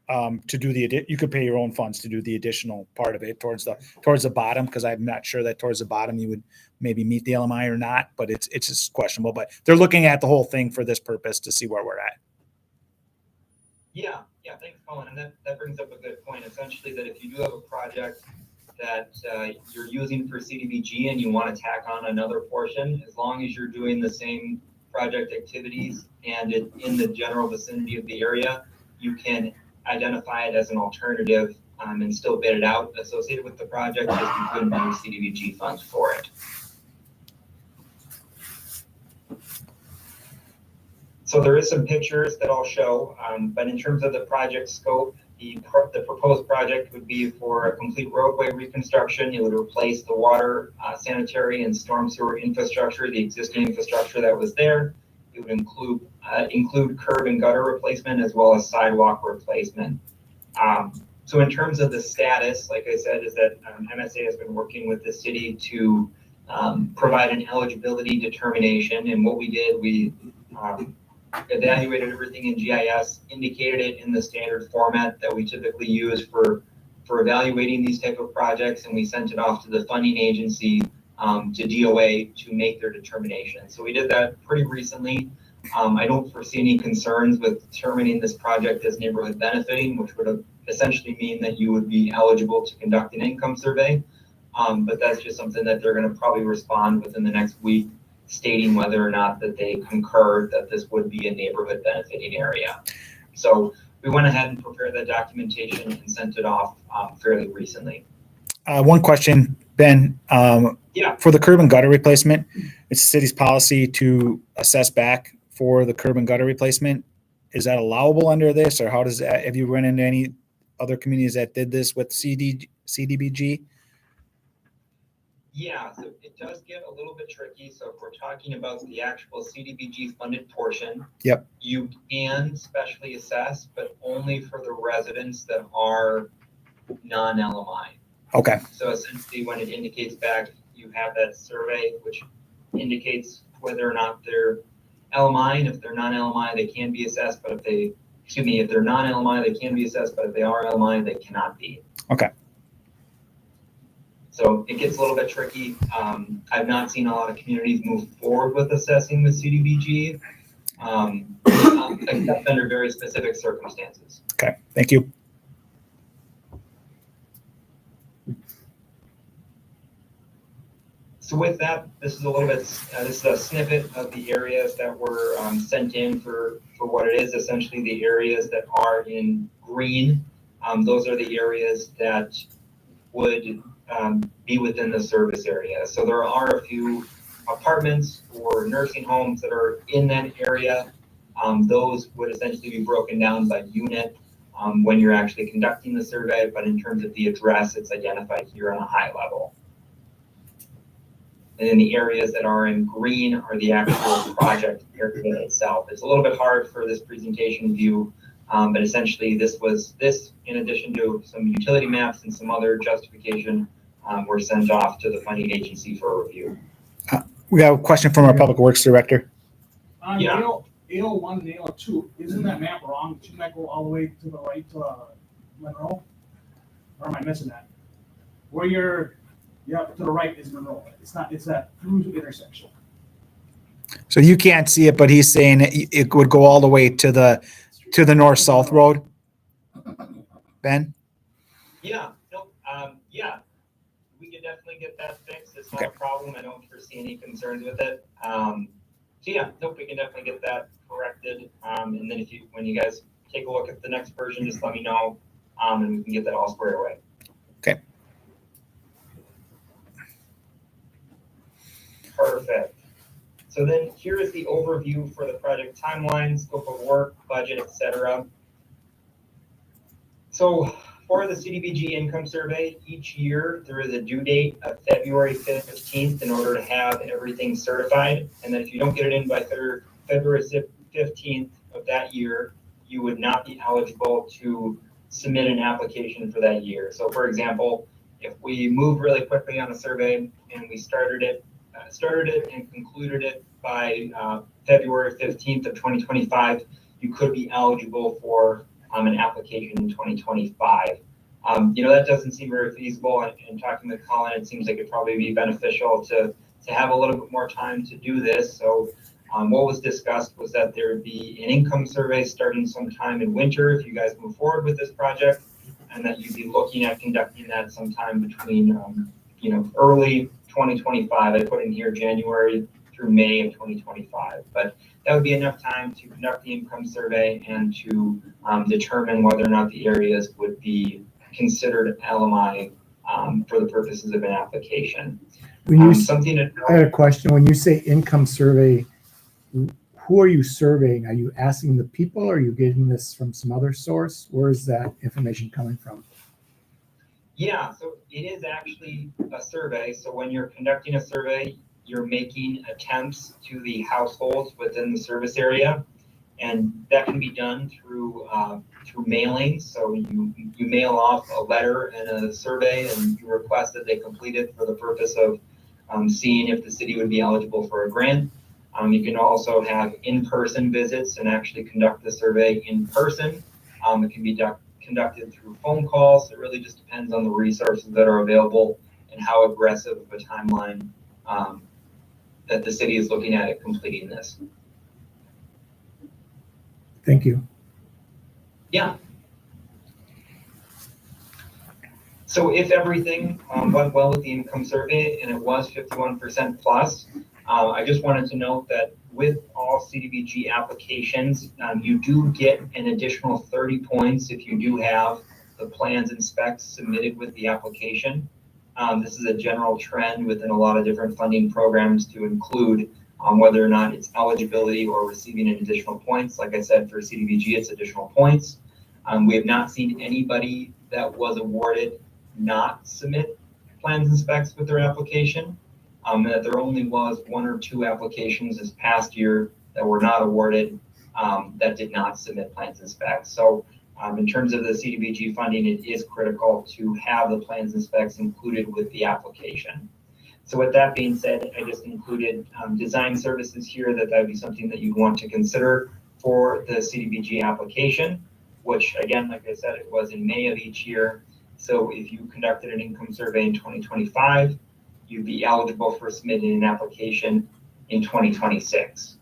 to do you could pay your own funds to do the additional part of it towards the bottom, because I'm not sure that towards the bottom you would maybe meet the LMI or not, but it's just questionable. But they're looking at the whole thing for this purpose to see where we're at. Yeah, thanks, Colin. And that brings up a good point. Essentially, that if you do have a project that you're using for CDBG and you want to tack on another portion, as long as you're doing the same project activities and it's in the general vicinity of the area, you can identify it as an alternative and still bid it out associated with the project if you couldn't use CDBG funds for it. So there is some pictures that I'll show, but in terms of the project scope, the proposed project would be for a complete roadway reconstruction. It would replace the water, sanitary, and storm sewer infrastructure, the existing infrastructure that was there. It would include curb and gutter replacement as well as sidewalk replacement. So in terms of the status, like I said, is that MSA has been working with the city to provide an eligibility determination. And what we did, we evaluated everything in GIS, indicated it in the standard format that we typically use for evaluating these type of projects, and we sent it off to the funding agency to DOA to make their determination. So we did that pretty recently. I don't foresee any concerns with determining this project as neighborhood benefiting, which would essentially mean that you would be eligible to conduct an income survey. But that's just something that they're going to probably respond within the next week, stating whether or not that they concur that this would be a neighborhood benefiting area. So we went ahead and prepared that documentation and sent it off fairly recently. One question, Ben. Yeah. For the curb and gutter replacement, it's the city's policy to assess back for the curb and gutter replacement. Is that allowable under this, or how does that, have you run into any other communities that did this with CDBG? Yeah, so it does get a little bit tricky. So if we're talking about the actual CDBG funded portion. Yep. You can specially assess, but only for the residents that are non-LMI. Okay. So essentially when it indicates back, you have that survey, which indicates whether or not they're LMI, and if they're non-LMI, they can be assessed, but if they're non-LMI, they can be assessed, but if they are LMI, they cannot be. Okay. So it gets a little bit tricky. I've not seen a lot of communities move forward with assessing the CDBG, except under very specific circumstances. Okay, thank you. So with that, this is a little bit, this is a snippet of the areas that were sent in for what it is, essentially the areas that are in green. Those are the areas that would be within the service area. So there are a few apartments or nursing homes that are in that area. Those would essentially be broken down by unit when you're actually conducting the survey, but in terms of the address, it's identified here on a high level. And then the areas that are in green are the actual project area itself. It's a little bit hard for this presentation view, but essentially this in addition to some utility maps and some other justification, were sent off to the funding agency for review. We have a question from our Public Works Director. On Yeah. AO1 and AO2, isn't that map wrong? Shouldn't that go all the way to the right to Monroe? Or am I missing that? Where to the right is Monroe. It's that through intersection. So you can't see it, but he's saying it would go all the way to the north-south road. Ben? Yeah, no, yeah, we can definitely get that fixed. It's not Okay. a problem. I don't foresee any concerns with it. So yeah, nope, we can definitely get that corrected. And then when you guys take a look at the next version, just let me know, and we can get that all squared away. Okay. Perfect. So then here is the overview for the project timeline, scope of work, budget, etc. So for the CDBG income survey, each year there is a due date of February 15th in order to have everything certified. And then if you don't get it in by February 15th of that year, you would not be eligible to submit an application for that year. So for example, if we moved really quickly on a survey and we started it and concluded it by February 15th of 2025, you could be eligible for an application in 2025. That doesn't seem very feasible. And talking with Colin, it seems like it'd probably be beneficial to have a little bit more time to do this. So what was discussed was that there would be an income survey starting sometime in winter if you guys move forward with this project, and that you'd be looking at conducting that sometime between early 2025. I put in here January through May of 2025, but that would be enough time to conduct the income survey and to determine whether or not the areas would be considered LMI for the purposes of an application. When you, I had a question. When you say income survey, who are you surveying? Are you asking the people? Or are you getting this from some other source? Where is that information coming from? Yeah, so it is actually a survey. So when you're conducting a survey, you're making attempts to the households within the service area, and that can be done through mailing. So you mail off a letter and a survey, and you request that they complete it for the purpose of seeing if the city would be eligible for a grant. You can also have in-person visits and actually conduct the survey in person. It can be conducted through phone calls. It really just depends on the resources that are available and how aggressive of a timeline that the city is looking at completing this. Thank you. Yeah. So if everything went well with the income survey and it was 51% plus, I just wanted to note that with all CDBG applications, you do get an additional 30 points if you do have the plans and specs submitted with the application. This is a general trend within a lot of different funding programs to include whether or not it's eligibility or receiving an additional points. Like I said, for CDBG, it's additional points. We have not seen anybody that was awarded not submit plans and specs with their application. That there only was 1 or 2 applications this past year that were not awarded that did not submit plans and specs. So in terms of the CDBG funding, it is critical to have the plans and specs included with the application. So with that being said, I just included design services here that would be something that you'd want to consider for the CDBG application, which again, like I said, it was in May of each year. So if you conducted an income survey in 2025, you'd be eligible for submitting an application in 2026.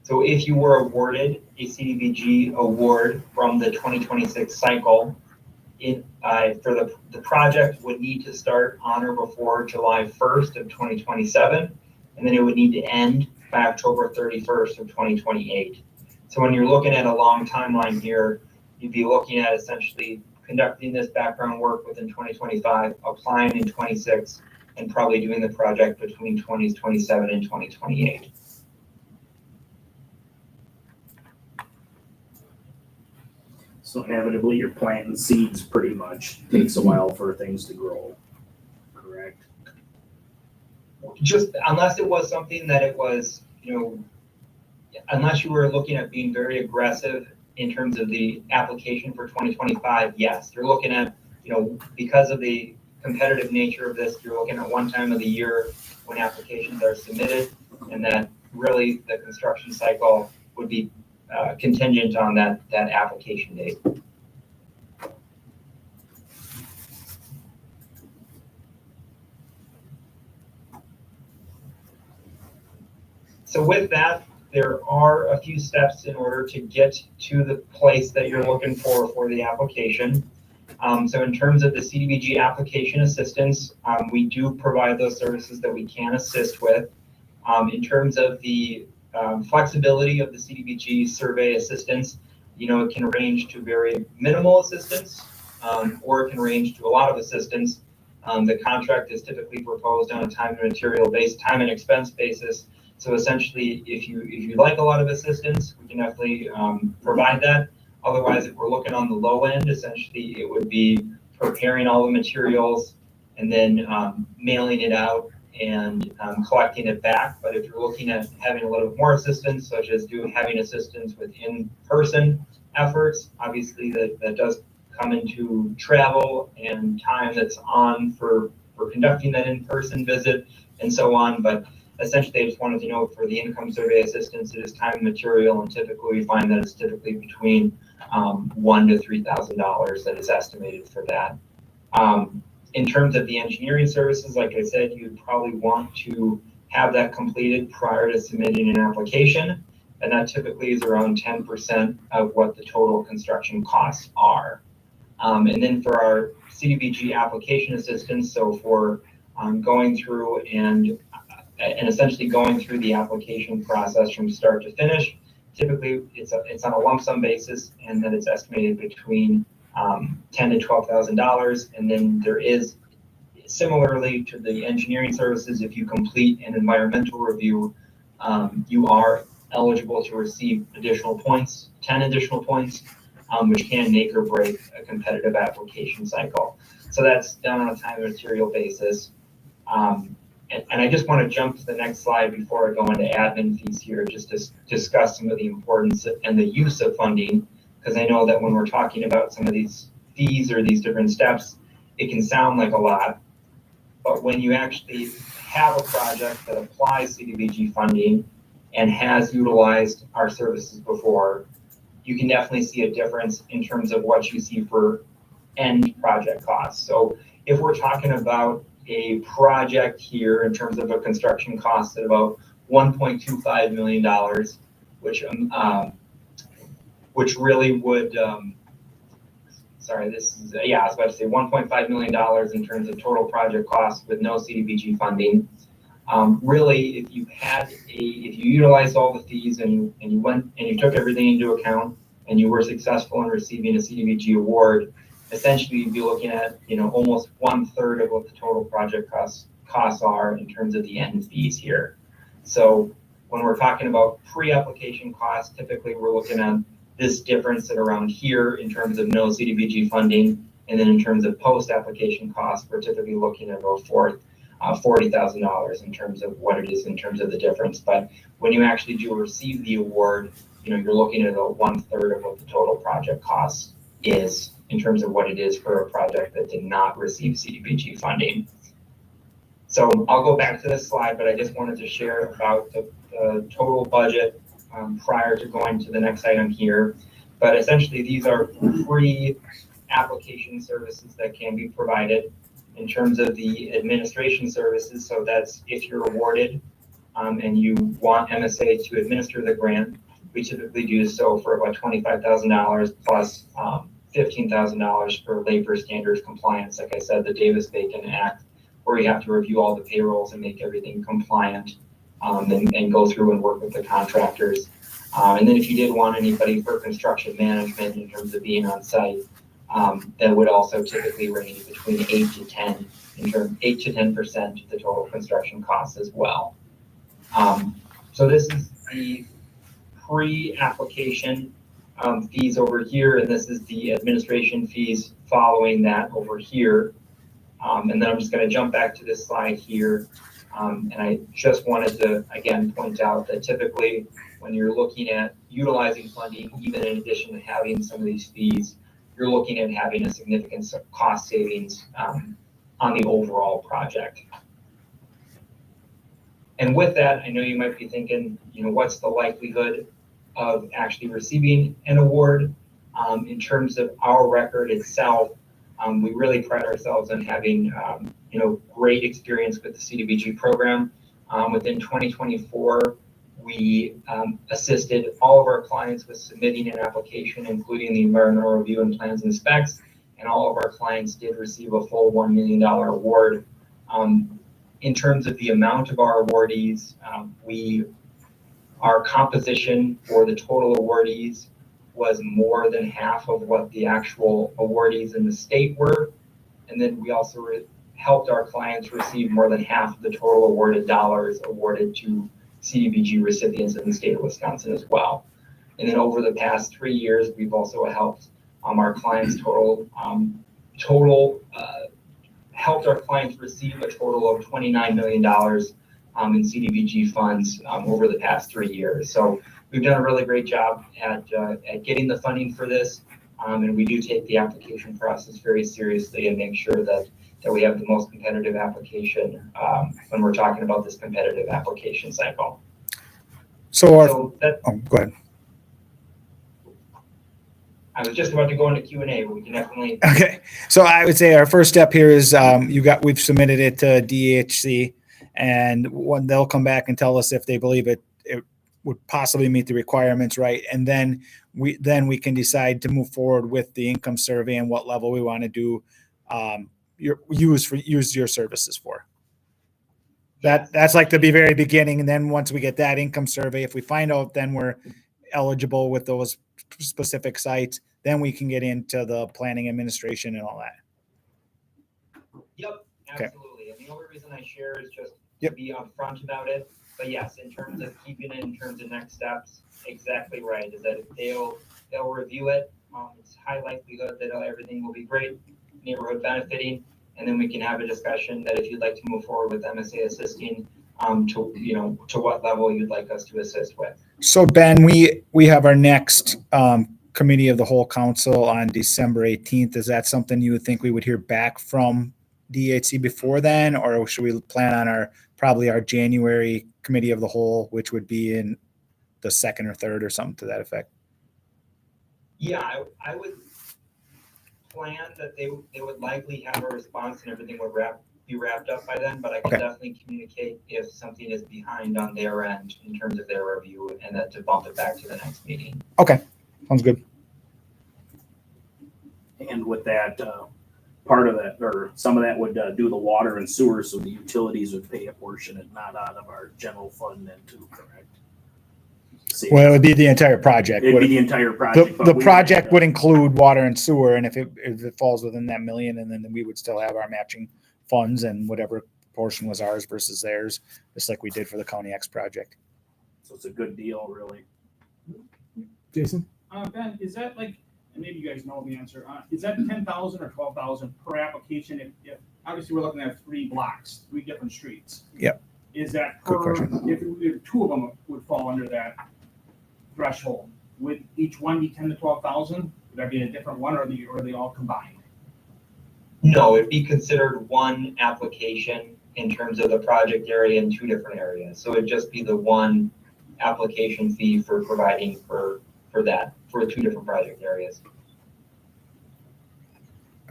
So if you were awarded a CDBG award from the 2026 cycle, for the project would need to start on or before July 1st of 2027, and then it would need to end by October 31st of 2028. So when you're looking at a long timeline here, you'd be looking at essentially conducting this background work within 2025, applying in 26, and probably doing the project between 2027 and 2028. So inevitably, you're planting seeds pretty much. Takes a while for things to grow, correct? Just unless it was something that it was, unless you were looking at being very aggressive in terms of the application for 2025, yes. You're looking at, because of the competitive nature of this, you're looking at one time of the year when applications are submitted, and that really the construction cycle would be contingent on that application date. So with that, there are a few steps in order to get to the place that you're looking for the application. So in terms of the CDBG application assistance, we do provide those services that we can assist with. In terms of the flexibility of the CDBG survey assistance, it can range to very minimal assistance, or it can range to a lot of assistance. The contract is typically proposed on a time and expense basis. So essentially, if you like a lot of assistance, we can definitely provide that. Otherwise, if we're looking on the low end, essentially it would be preparing all the materials and then mailing it out and collecting it back. But if you're looking at having a little bit more assistance, such as having assistance with in-person efforts, obviously that does come into travel and time that's on for conducting that in-person visit and so on. But essentially, I just wanted to know for the income survey assistance, it is time and material, and typically we find that it's typically between $1,000 to $3,000 that is estimated for that. In terms of the engineering services, like I said, you'd probably want to have that completed prior to submitting an application, and that typically is around 10% of what the total construction costs are. And then for our CDBG application assistance, so for going through and essentially going through the application process from start to finish, typically it's on a lump sum basis, and then it's estimated between $10,000 to $12,000. And then there is, similarly to the engineering services, if you complete an environmental review, you are eligible to receive additional points, 10 additional points, which can make or break a competitive application cycle. So that's done on a time and material basis. And I just want to jump to the next slide before I go into admin fees here, just to discuss some of the importance and the use of funding, because I know that when we're talking about some of these fees or these different steps, it can sound like a lot. But when you actually have a project that applies CDBG funding and has utilized our services before, you can definitely see a difference in terms of what you see for end project costs. So if we're talking about a project here in terms of a construction cost at about $1.25 million, which really would, I was about to say $1.5 million in terms of total project costs with no CDBG funding. Really, if you utilized all the fees and you took everything into account and you were successful in receiving a CDBG award, essentially you'd be looking at, almost 1/3 of what the total project costs are in terms of the end fees here. So when we're talking about pre-application costs, typically we're looking at this difference at around here in terms of no CDBG funding. And then in terms of post-application costs, we're typically looking at about $40,000 in terms of what it is in terms of the difference. But when you actually do receive the award, you're looking at about 1/3 of what the total project cost is in terms of what it is for a project that did not receive CDBG funding. So I'll go back to this slide, but I just wanted to share about the total budget prior to going to the next item here. But essentially, these are free application services that can be provided in terms of the administration services. So that's if you're awarded and you want MSA to administer the grant, we typically do so for about $25,000 plus $15,000 for labor standards compliance. Like I said, the Davis-Bacon Act, where you have to review all the payrolls and make everything compliant and go through and work with the contractors. And then if you did want anybody for construction management in terms of being on site, that would also typically range between 8 to 10% of the total construction costs as well. So this is the pre-application fees over here, and this is the administration fees following that over here. And then I'm just going to jump back to this slide here. And I just wanted to, again, point out that typically when you're looking at utilizing funding, even in addition to having some of these fees, you're looking at having a significant cost savings on the overall project. And with that, I know you might be thinking, what's the likelihood of actually receiving an award? In terms of our record itself, we really pride ourselves on having, great experience with the CDBG program. Within 2024, we assisted all of our clients with submitting an application, including the environmental review and plans and specs, and all of our clients did receive a full $1 million award. In terms of the amount of our awardees, our composition for the total awardees was more than half of what the actual awardees in the state were. And then we also helped our clients receive more than half of the total awarded dollars awarded to CDBG recipients in the state of Wisconsin as well. And then over the past 3 years, we've also helped our clients helped our clients receive a total of $29 million in CDBG funds over the past 3 years. So we've done a really great job at getting the funding for this, and we do take the application process very seriously and make sure that we have the most competitive application when we're talking about this competitive application cycle. So go ahead. I was just about to go into Q&A, but we can definitely. Okay, so I would say our first step here is we've submitted it to DHC, and when they'll come back and tell us if they believe it would possibly meet the requirements, right? And then we can decide to move forward with the income survey and what level we want to do use your services for. That's like the very beginning, and then once we get that income survey, if we find out then we're eligible with those specific sites, then we can get into the planning administration and all that. Yep, absolutely. Okay. And the only reason I share is just to be upfront about it. But yes, in terms of keeping it in terms of next steps, exactly right. Is that they'll review it. It's high likelihood that everything will be great, neighborhood benefiting, and then we can have a discussion that if you'd like to move forward with MSA assisting, to what level you'd like us to assist with. So Ben, we have our next committee of the whole council on December 18th. Is that something you would think we would hear back from DHC before then, or should we plan on probably our January committee of the whole, which would be in the 2nd or 3rd or something to that effect? Yeah, I would plan that they would likely have a response and everything would be wrapped up by then, but I can definitely communicate if something is behind on their end in terms of their review, and that to bump it back to the next meeting. Okay, sounds good. And with that, part of that, or some of that would do the water and sewer, so the utilities would pay a portion and not out of our general fund then too, correct? savings. Well, it would be the entire project. It'd be the entire project. but The we- project would include water and sewer, and if it falls within that million, and then we would still have our matching funds and whatever portion was ours versus theirs, just like we did for the County X project. So it's a good deal, really. Jason? Ben, is that like, and maybe you guys know the answer, is that 10,000 or 12,000 per application? If obviously we're looking at 3 blocks, 3 different streets. Yep. Is that Good per, question. if 2 of them would fall under that threshold, would each one be 10 to 12,000? Would that be a different one, or are they all combined? No, it'd be considered one application in terms of the project area in 2 different areas. So it'd just be the one application fee for providing for that, for 2 different project areas.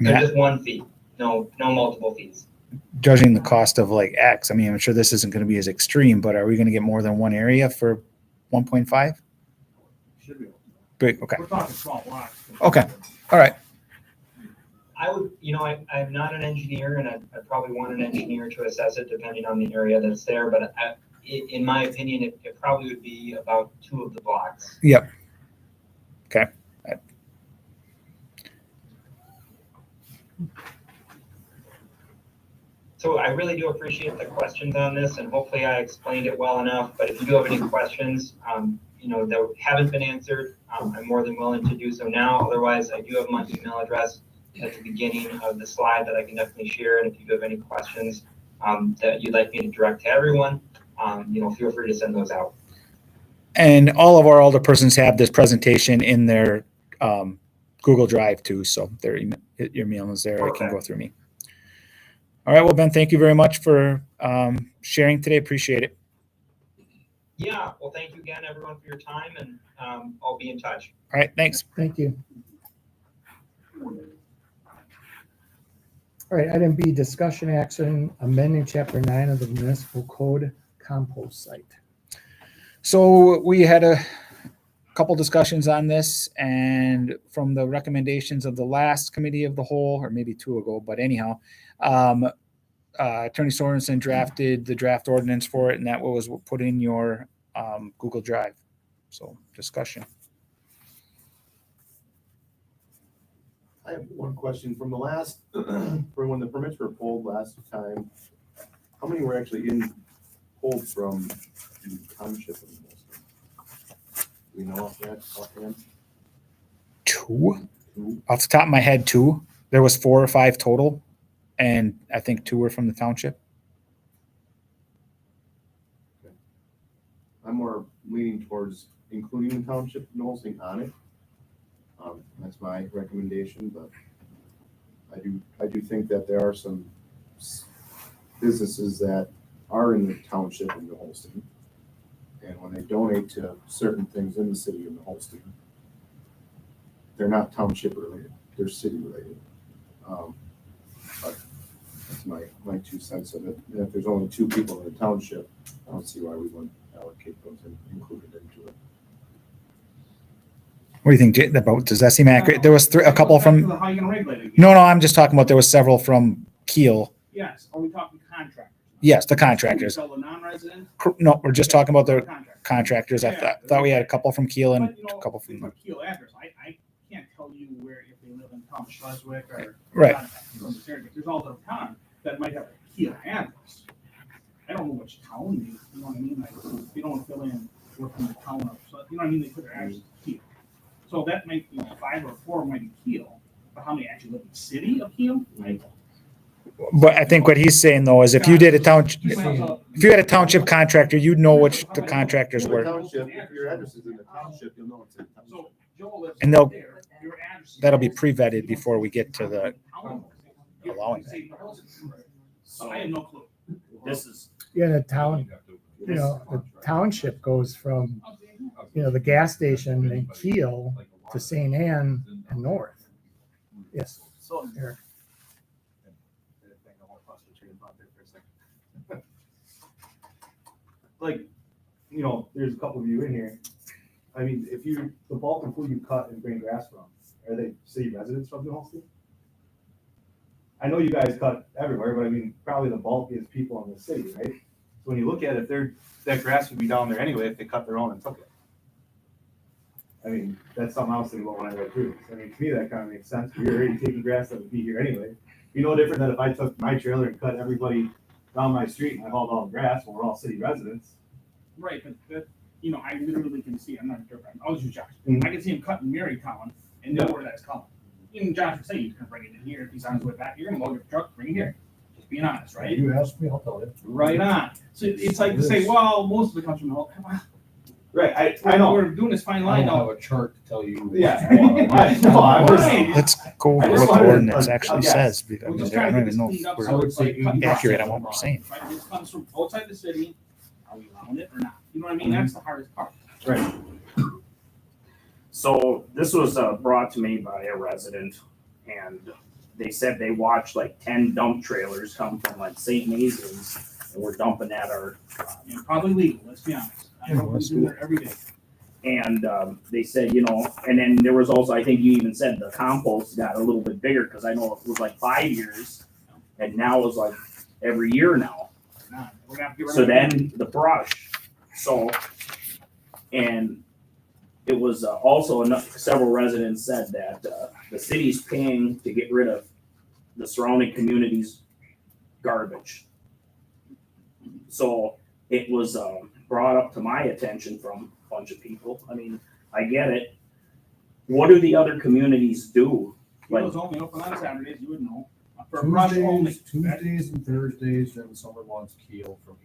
So just one fee, no multiple fees. Judging the cost of like X, I mean, I'm sure this isn't going to be as extreme, but are we going to get more than one area for 1.5? Should be. Big, okay. We're talking small blocks. Okay. All right. I would, I'm not an engineer, and I probably want an engineer to assess it depending on the area that's there, but in my opinion, it probably would be about 2 of the blocks. Yep. Okay. So I really do appreciate the questions on this, and hopefully I explained it well enough, but if you do have any questions, that haven't been answered, I'm more than willing to do so now. Otherwise, I do have my email address at the beginning of the slide that I can definitely share, and if you do have any questions that you'd like me to direct to everyone, feel free to send those out. And all of our older persons have this presentation in their Google Drive too, so your email is there. It can go through me. All right, well, Ben, thank you very much for sharing today. Appreciate it. Yeah, well, thank you again, everyone, for your time, and I'll be in touch. All right, thanks. Thank you. All right, item B, discussion action amending chapter 9 of the municipal code compost site. So we had a couple discussions on this, and from the recommendations of the last committee of the whole, or maybe 2 ago, but anyhow, Attorney Sorensen drafted the draft ordinance for it, and that was put in your Google Drive. So discussion. I have one question from the last, for when the permits were pulled last time, how many were actually pulled from the township? Do we know offhand? 2? Off the top of my head, 2. There was 4 or 5 total, and I think 2 were from the township. I'm more leaning towards including the township Nolsing on it. That's my recommendation, but I do think that there are some businesses that are in the township in the Holstein. And when they donate to certain things in the city of the Holstein, they're not township related, they're city related. But that's my 2 cents of it. And if there's only 2 people in the township, I don't see why we wouldn't allocate those and include it into it. What do you think, Jay? Does that seem accurate? There was a couple from. How are you gonna regulate it? No, I'm just talking about there was several from Keel. Yes, are we talking contractors? Yes, the contractors. So the non-resident? No, we're just talking about the Contractors. contractors. I thought we had a couple from Keel and But, a couple from. it's a Keel address. I can't tell you where, if they live in Town Schleswig or. Right. There's all the town that might have a Keel address. I don't know which town they, you know what I mean? Like, they don't fill in, we're from the town of, so, you know what I mean? They put their address in Keel. So that might be 5 or 4 might be Keel, but how many actually live in the city of Keel? But I think what he's saying though is if you did a township, if you had a township contractor, you'd know which the contractors were. Township, if your address is in the township, you'll know it's in the township. So Joel lives And they'll- there, your address is- That'll be pre-vetted before we get to the allowing that. So I have no clue. This is, Yeah, the town, the township goes from, the gas station in Keel to St. Anne and north. Yes. So, Eric. like, there's a couple of you in here. I mean, the bulk of who you cut and bring grass from, are they city residents from New Holstein? I know you guys cut everywhere, but I mean, probably the bulk is people in the city, right? So when you look at it, that grass would be down there anyway if they cut their own and took it. I mean, that's something else to go when I read through this. I mean, to me, that kind of makes sense. We're already taking grass that would be here anyway. Be no different than if I took my trailer and cut everybody down my street and I hauled all the grass when we're all city residents. Right, but that, you know, I literally can see, I'm not a dirt bike, I'll just use Josh. Mhm. I can see him cutting Marytown and know where that's coming. Even Josh would say he's gonna bring it in here, if he's on his way back, you're gonna load your truck, bring it here. Just being honest, right? You asked me, I'll tell you. Right on. So it's like to say, well, most of it comes from the whole, Right, I know. we're doing this fine line now. a chart to tell you. Yeah. I know, I'm just- Right. Let's go I over just what the wanted ordinance a actually guess. says, because We're just I trying to don't get even know this if cleaned up, we're so it's like cutting accurate on process. what we're saying. Right, this comes from outside the city, are we allowing it or not? You know what I mean? That's the hardest part. Right. So this was brought to me by a resident, and they said they watched like 10 dump trailers come from like St. Macy's, and we're dumping at our. And probably legal, let's be honest. I know we're doing it every day. And they said, you know, and then there was also, I think you even said the compost got a little bit bigger, because I know it was like 5 years, and now it's like every year now. Nah, we're gonna have to get rid So of it. then the brush, so, and it was also several residents said that the city's paying to get rid of the surrounding community's garbage. So it was brought up to my attention from a bunch of people. I mean, I get it. What do the other communities do? It was only open on Saturdays, you would know. For brush only. Tuesdays and Thursdays during the summer months, Keel from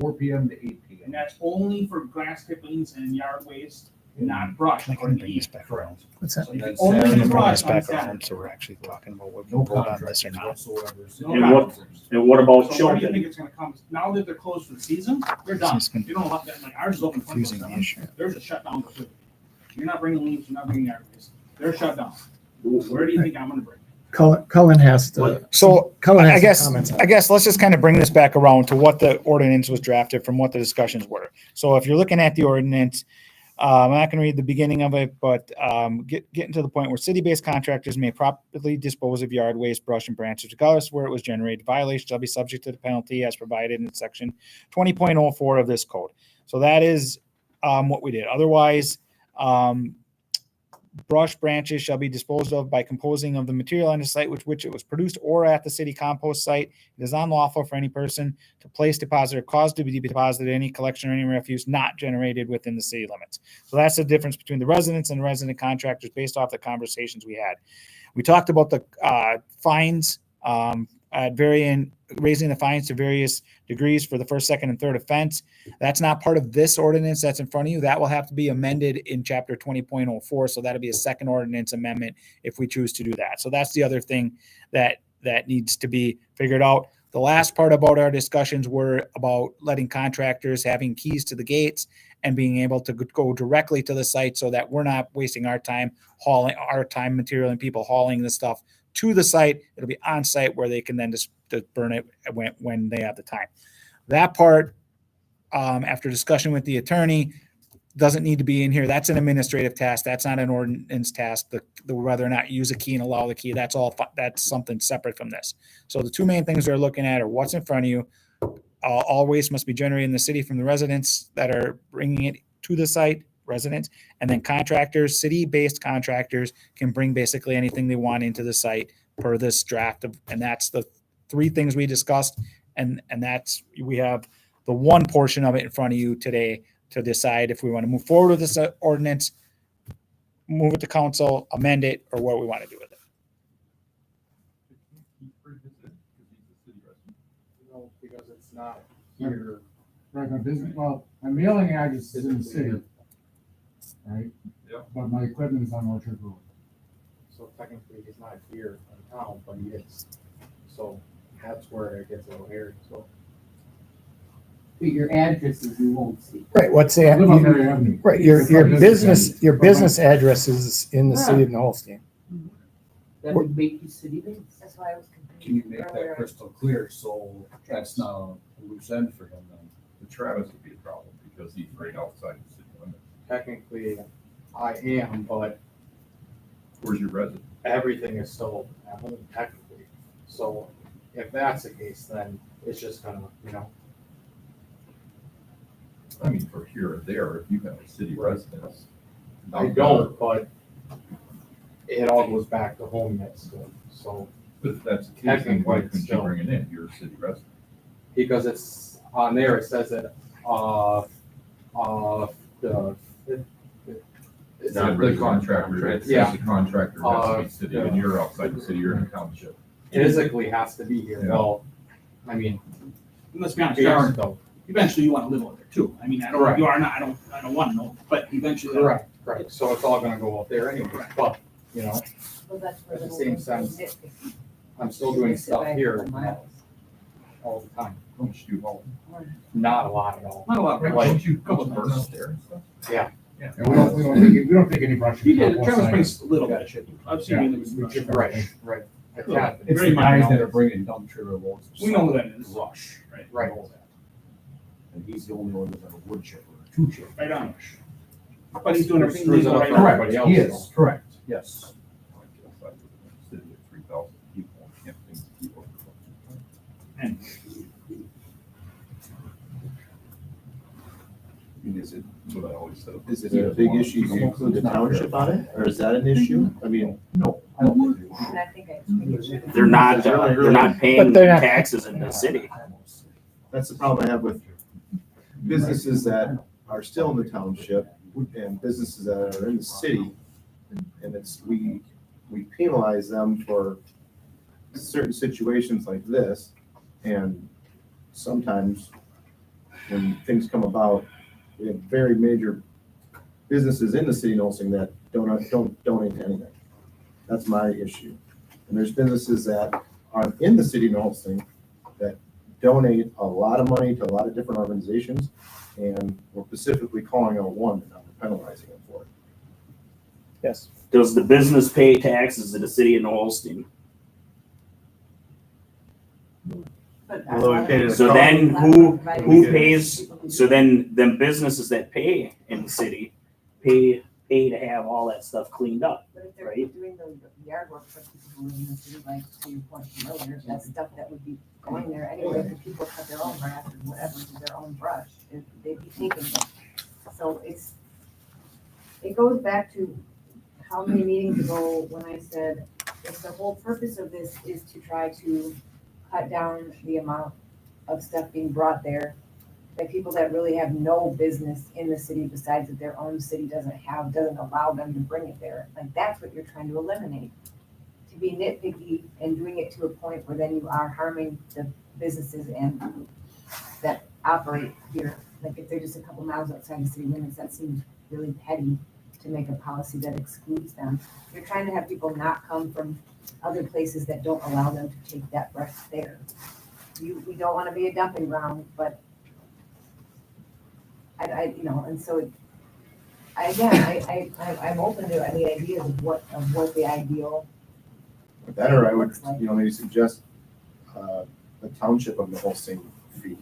4 PM to 8 And PM. that's only for grass clippings and yard waste, not brush. I can bring this back around. What's that? So you can And only Saturday do Bring brush this on back Saturday. around, so we're actually talking about what we No vote on this or contractors not. whatsoever. No And what- contractors. And what about So where do you think children? it's gonna come? Now that they're closed for the season, they're done. It's gonna You don't have that, like ours is open confusing the 24/7. issue. There's a shutdown for food. You're not bringing leaves, you're not bringing yard waste. They're shut down. Where do you think I'm gonna bring? Cullen has to, So Cullen I has guess, some comments on I it. guess let's just kind of bring this back around to what the ordinance was drafted from, what the discussions were. So if you're looking at the ordinance, I'm not going to read the beginning of it, but getting to the point where city-based contractors may properly dispose of yard waste, brush, and branches, regardless of where it was generated. Violation shall be subject to the penalty as provided in section 20.04 of this code. So that is what we did. Otherwise, brush, branches shall be disposed of by composing of the material on the site with which it was produced or at the city compost site. It is unlawful for any person to place, deposit, or cause to be deposited any collection or any refuse not generated within the city limits. So that's the difference between the residents and resident contractors based off the conversations we had. We talked about the fines at raising the fines to various degrees for the first, second, and third offense. That's not part of this ordinance that's in front of you. That will have to be amended in chapter 20.04. So that'll be a second ordinance amendment if we choose to do that. So that's the other thing that needs to be figured out. The last part about our discussions were about letting contractors having keys to the gates and being able to go directly to the site so that we're not wasting our time material, and people hauling the stuff to the site. It'll be on site where they can then just burn it when they have the time. That part, after discussion with the attorney, doesn't need to be in here. That's an administrative task. That's not an ordinance task. The whether or not use a key and allow the key, that's something separate from this. So the two main things we're looking at are what's in front of you. All waste must be generated in the city from the residents that are bringing it to the site, residents, and then contractors, city-based contractors can bring basically anything they want into the site per this draft and that's the three things we discussed. And that's, we have the one portion of it in front of you today to decide if we want to move forward with this ordinance, move it to council, amend it, or what we want to do with it. No, because it's not here. Right, my business, well, my mailing address is in the city. Right? Yep. But my equipment is on Orchard Road. So technically, he's not here in town, but he is. So that's where it gets a little hairy, so. But your addresses you won't see. Right, what's I that? live on Mary Avenue. Right, your Business business address is in the city of New Holstein. That would make you city based. That's why I was confused. Can you make earlier. that crystal clear, so that's not a loose end for him then? The Travis would be a problem because he's right outside the city limits. Technically, I am, but Where's your residence? everything is still at home technically. So if that's the case, then it's just gonna, I mean, for here or there, if you have a city residence, I don't, but it all goes back to home next to it, so. But that's the case, then Technically, why it's couldn't you still- bring it in? You're a city resident. Because it's, on there, it says that, the. It's not the contractor, it Yeah. says the contractor has to be city, yeah. and you're outside the city, you're in a township. Physically has to be here, Yeah. well, I mean, Let's be honest, we aren't though. eventually you wanna live over there too. I mean, Correct. you are not, I don't wanna know, but eventually. Right, so it's all gonna go up there anyway, but, you know, Well, that's where At the the same whole sense, nitpicky. I'm still doing It's stuff by here miles. all the time, How much do you haul? not a lot at all. Not a lot, right? Like, Don't you burn out there and stuff? Yeah. Yeah. And we don't take any brush. He did, Travis brings a little bit of shit. I've seen him. Right, right. It's Very the much guys know. that are bringing dump trailer loads. of We know who salt, that is. Rush. Right. Right. We know that. And he's the only one that's a wood chipper, or two chipper. Right on. But he's doing everything Screws legal it up right for now. everybody else, He though. is, correct, yes. I guess I live in a city of 3,000 people, I can't think of people. And I mean, is it, what I always said. Is it a big issue to include the township on it, or is that an issue? I mean, No, I don't think they And I think I should. They're not, they're not paying But they're not- taxes in the city. that's the problem I have with businesses that are still in the township and businesses that are in the city. And it's, we penalize them for certain situations like this. And sometimes when things come about, we have very major businesses in the city of Olsing that don't donate to anything. That's my issue. And there's businesses that are in the city of Olsing that donate a lot of money to a lot of different organizations, and we're specifically calling out one and not penalizing them for it. Yes. Does the business pay taxes to the city of New Holstein? But Although we paid it a So couple- then who pays, so then them businesses that pay in the city pay to have all that stuff cleaned up. But if they're Right. doing the yard work for people who live in the city, like to your point from earlier, that's stuff that would be going there anyway, because people cut their own grass or whatever, do their own brush, they'd be taking it. So it goes back to how many meetings ago when I said, if the whole purpose of this is to try to cut down the amount of stuff being brought there, by people that really have no business in the city besides that their own city doesn't allow them to bring it there. Like, that's what you're trying to eliminate. To be nitpicky and doing it to a point where then you are harming the businesses and that operate here. Like, if they're just a couple miles outside the city limits, that seems really petty to make a policy that excludes them. You're trying to have people not come from other places that don't allow them to take that brush there. We don't want to be a dumping ground, but and so I'm open to the ideas of what the ideal. Better, I would, looks like. maybe suggest a township of the Holstein fee,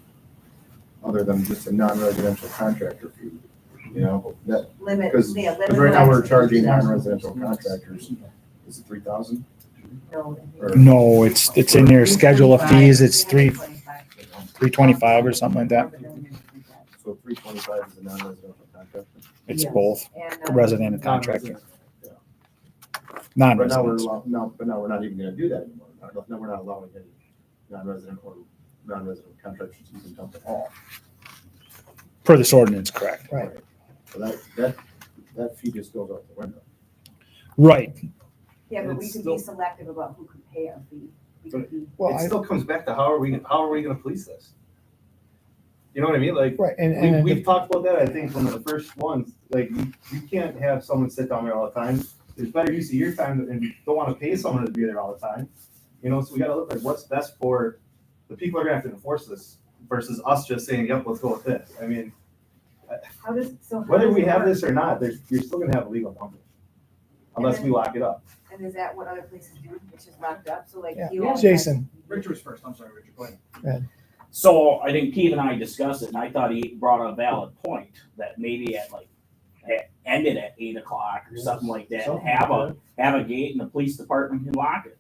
other than just a non-residential contractor fee, that, Limit, because yeah, limit. right now we're the charging activity. non-residential contractors, is it 3,000? No. No, it's in your schedule of fees. It's 325 or something like that. So 325 is a non-residential contractor? It's Yes. both And, resident and contractor. But now we're, Non-residents. but now we're not even gonna do that anymore. Now we're not allowing any non-resident or non-resident contractors to even dump at all. Per this ordinance, correct. Right. So that fee just goes out the window. Right. Yeah, but we It's could still- be selective about who could pay our fee. We could be. Well, It still comes back to how are we gonna police this? You know what I mean? Like, Right, and we've talked about that, I think, from the first ones, like, you can't have someone sit down there all the time. There's better use of your time, and you don't wanna pay someone to be there all the time. So we gotta look at what's best for the people who are gonna have to enforce this versus us just saying, yep, let's go with this. I mean, How does, so. how whether does we it have work? this or not, you're still gonna have illegal dumping. Unless we lock it up. And is that what other places do? It's just locked up, so like. Yeah. you all- Jason. Richard was first, I'm sorry, Richard, go ahead. So I think Keith and I discussed it, and I thought he brought a valid point that maybe ended at 8 o'clock or something like that, and have a gate and the police department can lock it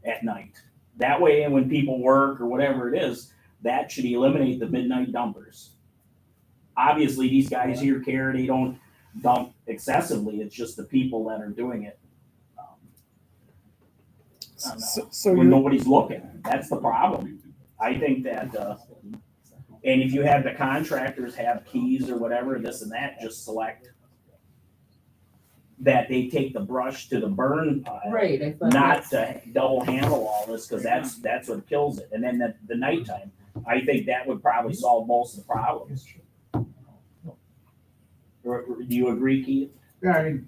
at night. That way, when people work or whatever it is, that should eliminate the midnight dumpers. Obviously, these guys here care, dump excessively, it's just the people that are doing it. So When you, nobody's looking, that's the problem. I think that, and if you have the contractors have keys or whatever, this and that, just select that they take the brush to the burn pile. Right, I thought Not that's- to double handle all this, cause that's what kills it. And then the nighttime, I think that would probably solve most of the problems. Or do you agree, Keith? Yeah, I mean,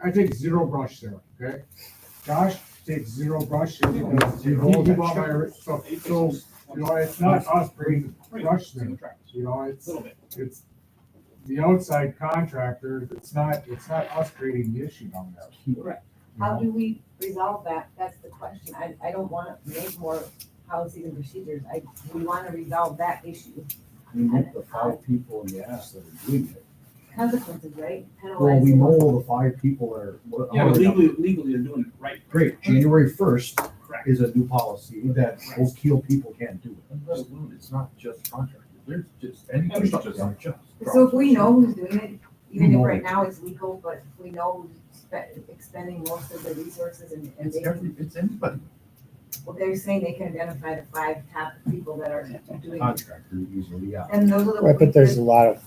I take zero brush there, okay? Josh takes zero brush. He bought my, so, you know, it's not us bringing brush there, you know, it's the outside contractor, it's not us creating the issue down there. Right. How do we resolve that? That's the question. I don't wanna make more policies and procedures. We wanna resolve that issue. We need the 5 people in the ass that are doing it. Consequences, right? Well, we know the 5 people are. Yeah, but legally they're doing it right. Great, January 1st Correct. is a new policy that those Keel people can't do it. It's not just contractors, there's just anything, just not just. So if we know who's doing it, even We if know. right now it's legal, but if we know who's expending most of the resources and It's they can, it's anybody. well, they're saying they can identify the 5 top people that are doing it. Contractor usually, yeah. And those are the. right, but there's a lot of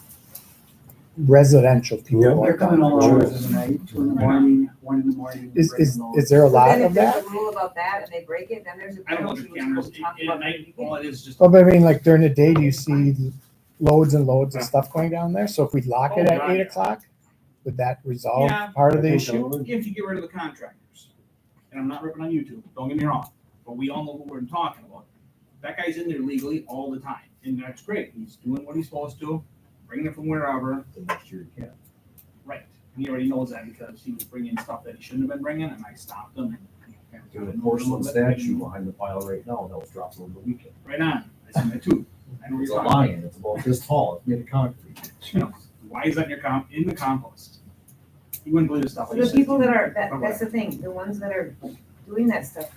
residential people. They're coming all hours of the night, 2 in the morning, 1 in the morning. Is there a So lot then if of there's that? a rule about that and they break it, then there's a I don't know penalty. the cameras, which we'll talk at about night, in the beginning. all it is just. Well, but I mean, like during the day, do you see loads and loads of stuff going down there? So if we lock it Oh, at God, 8 o'clock, would that resolve Yeah, part of the I think issue? so. If you get rid of the contractors, and I'm not ripping on YouTube, don't get me wrong, but we all know what we're talking about. That guy's in there legally all the time, and that's great. He's doing what he's supposed to, bringing it from wherever. The next year you can't. Right. And he already knows that because he was bringing stuff that he shouldn't have been bringing, and I stopped him. There's a porcelain statue behind the pile right now that was dropped over the weekend. Right on. I seen that too. I know It's a you're talking. lion, it's about this tall, it's made of concrete. You know, why is that in your in the compost? You wouldn't believe the stuff. So he the said. people that are, that's the thing, the ones that are doing that stuff,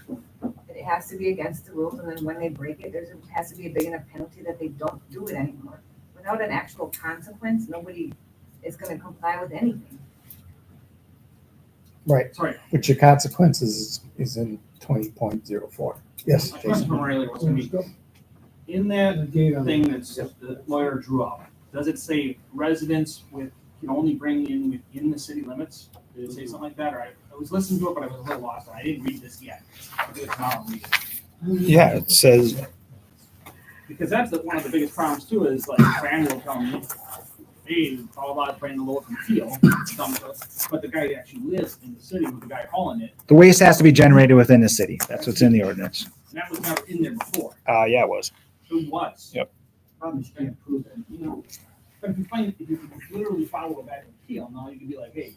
it has to be against the rules, and then when they break it, has to be a big enough penalty that they don't do it anymore. Without an actual consequence, nobody is gonna comply with anything. Right, Sorry. which your consequences is in 20.04. Yes, My question Jason. from earlier was gonna be, in that thing that's the lawyer drew up, does it say residents can only bring in within the city limits? Did it say something like that, or I was listening to it, but I was a little lost, and I didn't read this yet. I'll do it tomorrow and read it. Yeah, it says, Because that's one of the biggest problems too, is like Brandon will tell me, hey, it's all about bringing the load from field, but the guy that actually lives in the city with the guy hauling it, the waste has to be generated within the city. That's what's in the ordinance. and that was never in there before. Yeah, it was. It was. Yep. Problem is you can't prove it, you know. But if you literally follow it back in appeal, now you can be like, hey,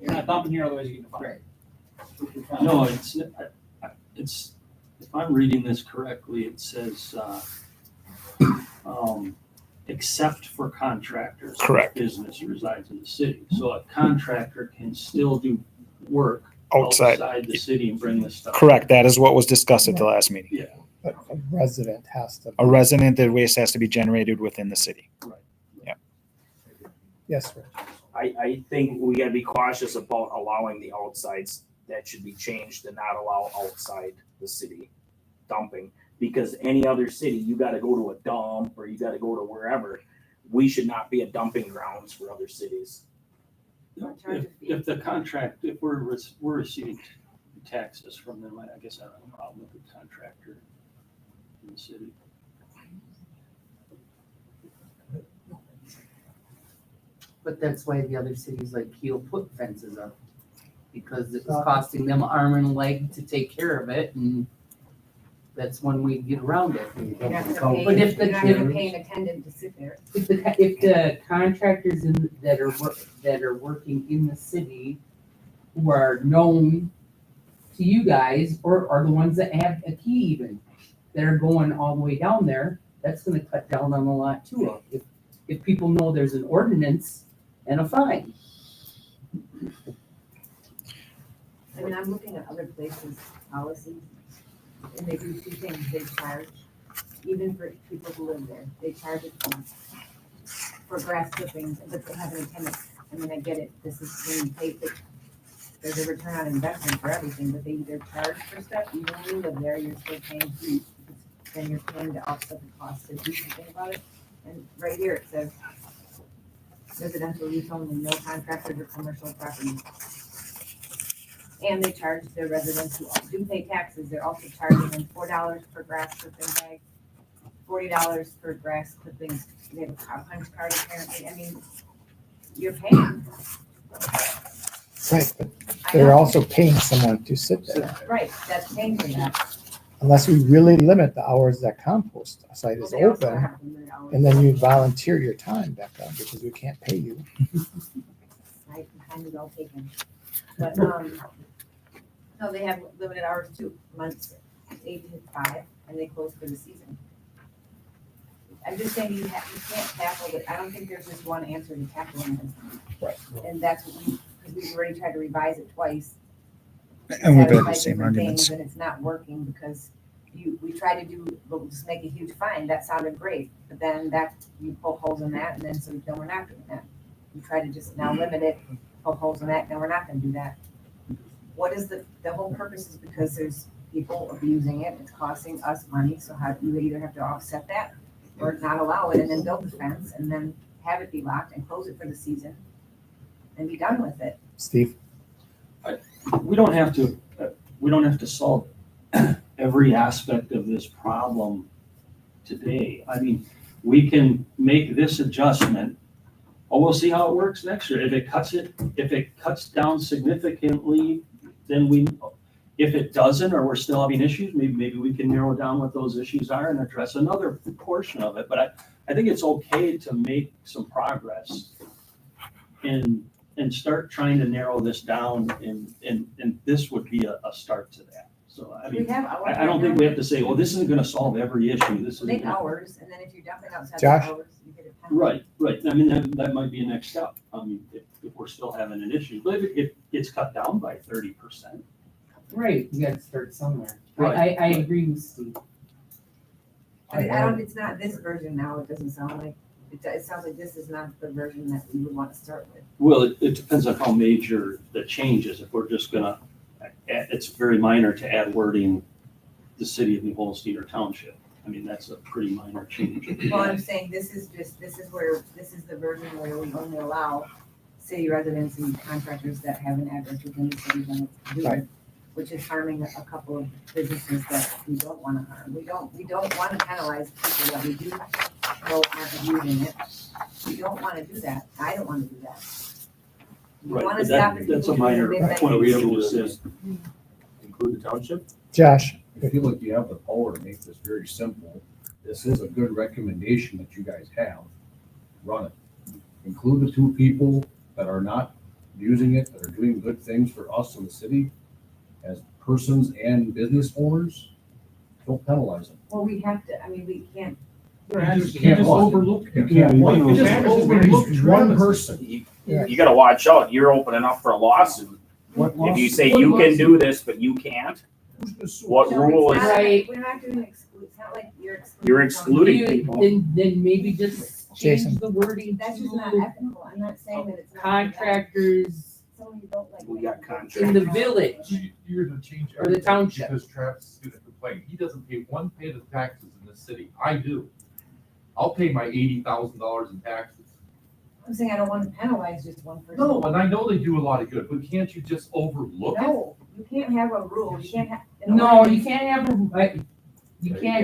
you're not dumping here, otherwise you're getting fined. No, it's, if I'm reading this correctly, it says, except for contractors. whose Correct. Business resides in the city. So a contractor can still do work Outside. the city and bring this stuff. Correct. That is what was discussed at the last meeting. Yeah. But a resident has to. A resident, the waste has to be generated within the city. Yes, Rich. I think we gotta be cautious about allowing the outsides. That should be changed to not allow outside the city dumping. Because any other city, you gotta go to a dump or you gotta go to wherever. We should not be a dumping grounds for other cities. If the contract, if we're receiving taxes from them, I guess I don't have a problem with the contractor in the city. But that's why the other cities like Kiel put fences up. Because it was costing them arm and a leg to take care of it, and that's one way to get around it. You're not gonna pay, But if you're the, not gonna pay an attendant to sit there. if the contractors that are working in the city who are known to you guys, or are the ones that have a key even, that are going all the way down there, that's gonna cut down on a lot too. If people know there's an ordinance and a fine. I mean, I'm looking at other places' policies, and they do 2 things. They charge, even for people who live there, they charge a fee for grass clippings, but they have an attendant. I mean, I get it, this is when you pay, there's a return on investment for everything, but they either charge for stuff, even when you live there, you're still paying fees. Then you're paying to offset the cost to do something about it. And right here it says, residential use only, no contractors or commercial property. And they charge their residents who do pay taxes, they're also charging them $4 per grass clipping bag, $40 per grass clippings. They have a punch card apparently. I mean, you're paying. Right, but they're also paying someone to sit there. Right, that's paying for that. Unless we really limit the hours that compost site is Well, they also open, have limited hours. and then you volunteer your time, Becca, because we can't pay you. Right, time is all taken. But, no, they have limited hours too, months 8 to 5, and they close for the season. I'm just saying you can't tackle it. I don't think there's just one answer to tackling this. Right. And that's what because we've already tried to revise it twice. And we've had the satisfy same different arguments. things, And it's not working because we try to do, we'll just make a huge fine. That sounded great, but then you pull holes in that, and then so no, we're not doing that. We try to just now limit it, pull holes in that, and we're not gonna do that. What is the whole purpose is because there's people abusing it, it's costing us money, so you either have to offset that or not allow it and then build the fence and then have it be locked and close it for the season and be done with it. Steve? We don't have to solve every aspect of this problem today. I mean, we can make this adjustment. We'll see how it works next year. If it cuts down significantly, then if it doesn't, or we're still having issues, maybe we can narrow down what those issues are and address another portion of it. But I think it's okay to make some progress and start trying to narrow this down, and this would be a start to that. So, I mean, I don't think we have to say, well, this isn't gonna solve every issue. This is Make hours, and then if you're dumping outside the Josh? hours, you get a penalty. Right. I mean, that might be a next step. I mean, if we're still having an issue, but if it's cut down by 30%. Right, you gotta start somewhere. Right, I agree with Steve. I don't, it's not this version now, it doesn't sound like, it sounds like this is not the version that we would want to start with. Well, it depends on how major the change is. If we're just gonna, it's very minor to add wording, the city of New Holstein or township. I mean, that's a pretty minor change. Well, I'm saying this is the version where we only allow city residents and contractors that have an address within the city limits to do it, which is harming a couple of businesses that we don't want to harm. We don't want to penalize people that we do know aren't abusing it. We don't want to do that. I don't want to do that. We Right, want but to stop it. that's a minor point we able to say. Include the township? Josh? I feel like you have the power to make this very simple. This is a good recommendation that you guys have. Run it. Include the 2 people that are not using it, that are doing good things for us in the city as persons and business owners. Don't penalize them. Well, we have to, I mean, we can't. You can't just overlook. You just overlook one person. You gotta watch out. You're opening up for a lawsuit. If you say you can do this, but you can't, what rule is? We're not doing exclude, it's not like you're excluding. You're excluding You- people. Then maybe just Jason. change the wording That's just not to ethical. I'm not saying that it's not. contractors Someone you don't like. We got in the village. You're gonna change Or the everything township. because Travis is gonna complain. He doesn't pay one penny of taxes in this city. I do. I'll pay my $80,000 in taxes. I'm saying I don't want to penalize just one person. No, and I know they do a lot of good, but can't you just overlook it? No, you can't have a rule. You can't have. No, you can't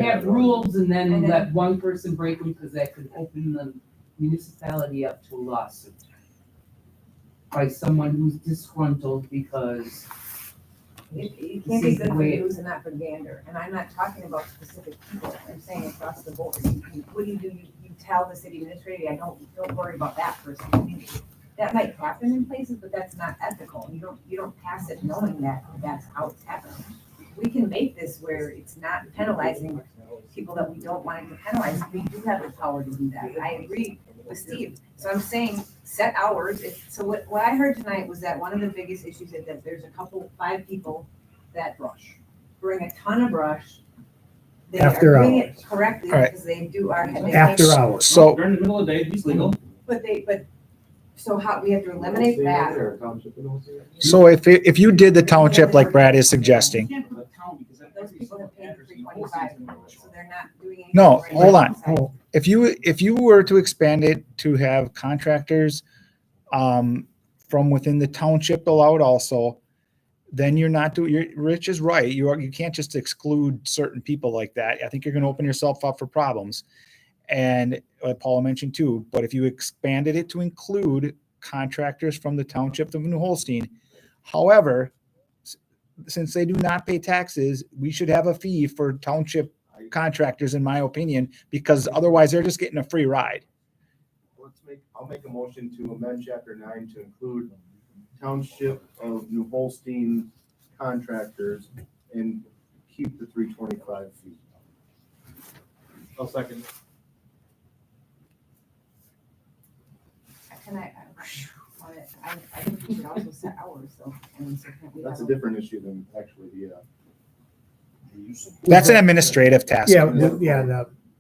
have rules and then let one person break them because that could open the municipality up to a lawsuit by someone who's disgruntled because It can't be good for news and not for gander. And I'm not talking about specific people. I'm saying across the board. What do? You tell the city administrator, don't worry about that person. I mean, that might happen in places, but that's not ethical. You don't pass it knowing that that's how it's happening. We can make this where it's not penalizing people that we don't want it to penalize. We do have the power to do that. I agree with Steve. So I'm saying set hours. So what I heard tonight was that one of the biggest issues is that there's 5 people that bring a ton of brush. They After are doing hours. it correctly All right. because they After hours. So During the middle of the day, he's legal. So how, we have to eliminate that. So if you did the township like Brad is suggesting, Can't put the town because Those people have paid $325, so they're not doing anything. no, right hold now on. inside. If you were to expand it to have contractors from within the township allowed also, then you're not doing, Rich is right. You can't just exclude certain people like that. I think you're going to open yourself up for problems. And Paula mentioned too, but if you expanded it to include contractors from the township of New Holstein, however, since they do not pay taxes, we should have a fee for township contractors, in my opinion, because otherwise they're just getting a free ride. I'll make a motion to amend chapter 9 to include township of New Holstein contractors and keep the 325 fee. I'll second. Can I think we should also set hours, so. That's a different issue than actually the, That's an administrative task.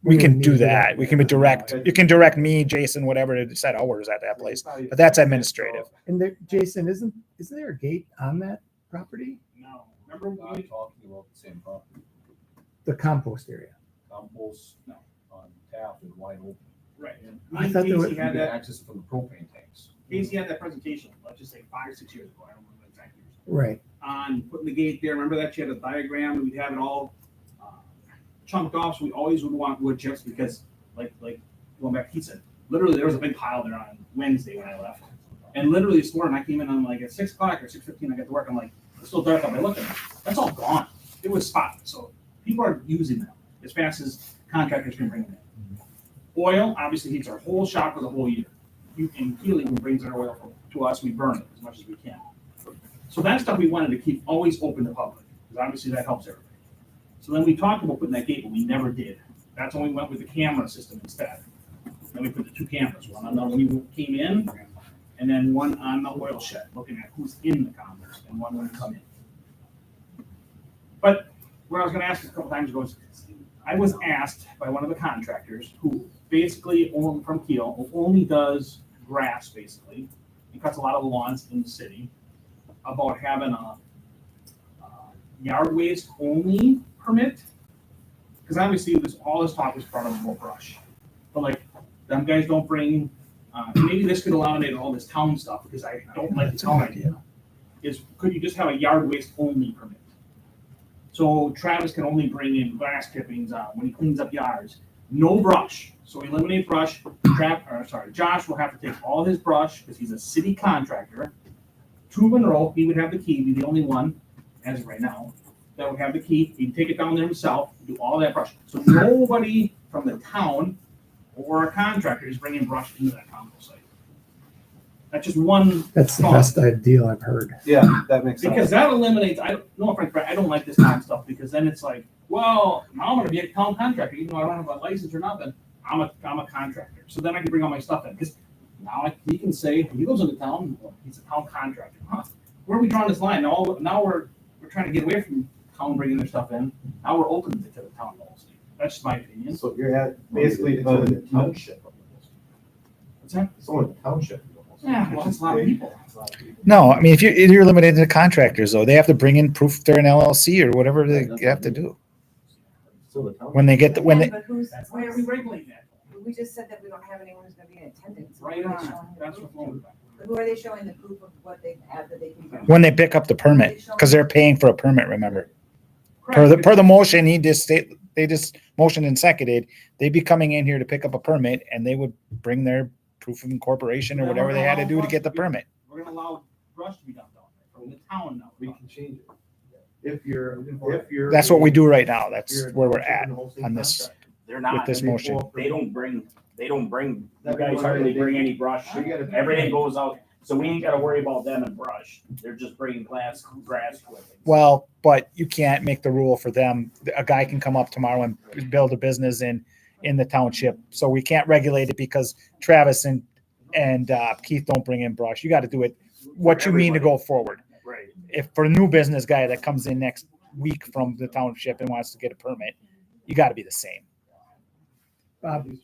We can do that. We can direct, you can direct me, Jason, whatever, to set hours at that place, but that's administrative. And there, Jason, isn't there a gate on that property? No, remember Not we, talking about the same property. The compost area? Compost, no, on tap and wide open. right. I thought there Casey was- had You get that, access from the propane tanks. Casey had that presentation, let's just say 5 or 6 years ago, I don't remember exactly. Right. On putting the gate there, remember that she had a diagram, and we'd have it all chunked off, so we always would want wood chips, because like going back, he said, literally there was a big pile there on Wednesday when I left. And literally this morning, I came in, I'm like at 6 o'clock or 6:15, I got to work, I'm like, it's still dark out, I looked at it, that's all gone. It was spotted, so people are using them as fast as contractors can bring them in. Oil, obviously heats our whole shop for the whole year. And Keely brings our oil to us, we burn it as much as we can. So that stuff we wanted to keep always open to public, because obviously that helps everybody. So then we talked about putting that gate, but we never did. That's when we went with the camera system instead. Then we put the 2 cameras, one on the when you came in, and then one on the oil shed, looking at who's in the commerce, and one when you come in. But what I was gonna ask a couple times ago is, I was asked by one of the contractors, who basically, from Keel, who only does grass, basically, and cuts a lot of lawns in the city, about having a yard waste only permit. Because obviously all this talk was brought up about brush. But like, them guys don't bring, maybe this could eliminate all this town stuff, because I don't like the town idea. Is, could you just have a yard waste only permit? So Travis can only bring in grass clippings when he cleans up yards, no brush. So eliminate brush. Josh will have to take all his brush, because he's a city contractor. To Monroe, he would have the key, be the only one, as of right now, that would have the key. He'd take it down there himself, do all that brush. So nobody from the town or a contractor is bringing brush into that compost site. That's just one. That's the thought. best idea I've heard. Yeah, that makes sense. Because that eliminates, no offense, Brett, I don't like this kind of stuff, because then it's like, well, now I'm gonna be a town contractor, even though I don't have a license or nothing, I'm a contractor, so then I can bring all my stuff in, because now he can say, he goes into town, well, he's a town contractor, huh? Where are we drawing this line? Now we're trying to get away from town bringing their stuff in, now we're opening it to the town mostly, that's just my opinion. So you're at basically the township. What's that? It's only the township. Yeah, well, that's a lot of people. No, I mean, if you're limited to contractors though, they have to bring in proof they're an LLC or whatever they have to do. When they get when they, But who's, Why are we regulating that? we just said that we don't have anyone who's gonna be in attendance. Right We're not on, showing the that's proof what to. we're. But who are they showing the proof of what they have that they can do? when they pick up the permit, because they're paying for a permit, remember? Per the motion, they just motioned and seconded, they'd be coming in here to pick up a permit and they would bring their proof of incorporation or whatever they had to do to get the permit. We're gonna allow brush to be dumped out there from the town now. We can change it. If you're. That's what we do right now. That's where we're at on this. They're not. With this motion. They don't bring, you guys hardly bring any brush. Everything goes out, so we ain't gotta worry about them and brush. They're just bringing grass clippings. Well, but you can't make the rule for them. A guy can come up tomorrow and build a business in the township. So we can't regulate it because Travis and Keith don't bring in brush. You got to do it what you mean to go forward. Right. If for a new business guy that comes in next week from the township and wants to get a permit, you got to be the same.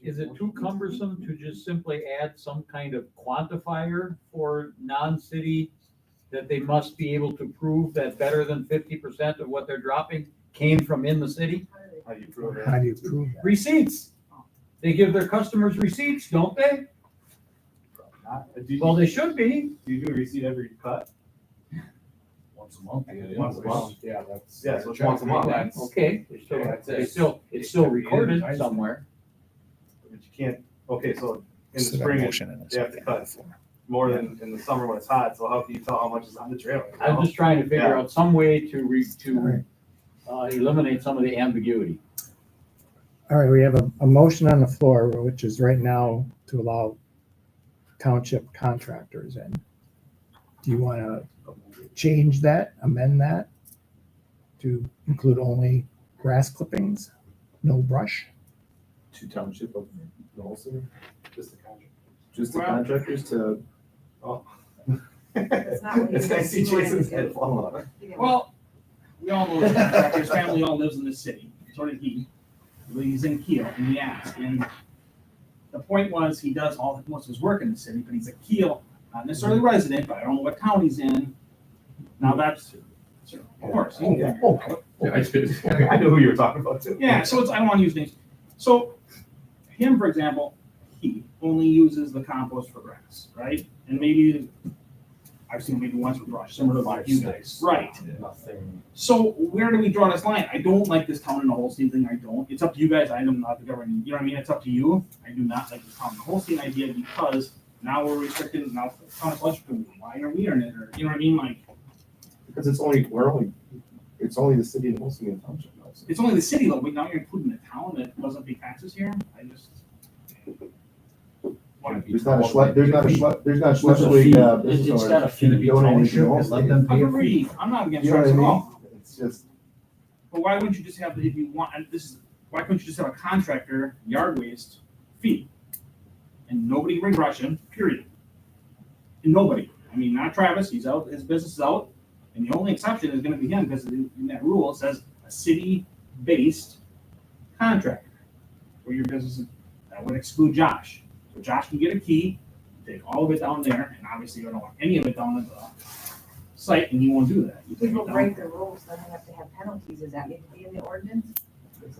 Is it too cumbersome to just simply add some kind of quantifier for non-city that they must be able to prove that better than 50% of what they're dropping came from in the city? How do you prove it? How do you prove that? Receipts. They give their customers receipts, don't they? Do you- Well, they should be. Do you do a receipt every cut? Once a month. Once a month. Yeah, that's. Yeah, so it's once a month. Okay, it's still recorded somewhere. But you can't, okay, so in the So that spring, motion and you have to cut more than in the summer when it's hot, so how can you tell how much is on the trailer? you I'm know? just trying to figure Yeah. out some way to eliminate some of the ambiguity. All right, we have a motion on the floor, which is right now to allow township contractors in. Do you want to change that, amend that to include only grass clippings, no brush? To township of the whole city, Just the contract. just the Well- contractors to. Oh. That's not what you It's nice to see said you wanted Jason's to head do. fall on it. Well, we all know this contractor, his family all lives in this city, so did he. He's in Kiel, and he asked, and the point was, he does most of his work in the city, but he's a Kiel, not necessarily resident, but I don't know what town he's in. Now that's, of course, he can figure it out. Yeah, I did. I knew who you were talking about too. Yeah, so it's, I don't want to use names. So him, for example, he only uses the compost for grass, right? And maybe, I've seen maybe once with brush, similar to like you guys. Right. Nothing. So where do we draw this line? I don't like this town and the Holstein thing. I don't. It's up to you guys. I am not the government. You know what I mean? It's up to you. I do not like this town and the Holstein idea because now we're restricted. Now the town of Fletcher, why are we in it? Or you know what I mean? Like Because it's only the city and Holston and township. now, so. it's only the city though. But now you're including a town that doesn't pay taxes here. I just. There's not a Schleswig, business It's owner got a fee. donating to the whole Let city. them pay a fee. Agreed. I'm not against You know what trucks I at mean? all. It's just, But why wouldn't you just have, if you want, and this is, why couldn't you just have a contractor yard waste fee? And nobody bring brush in, period. And nobody, I mean, not Travis, he's out, his business is out, and the only exception is gonna be him, because in that rule, it says a city-based contractor. Where your business is, that would exclude Josh. So Josh can get a key, take all of it down there, and obviously you don't want any of it down at the site, and he won't do that. You take it People down. break the rules, then they have to have penalties. Does that need to be in the ordinance?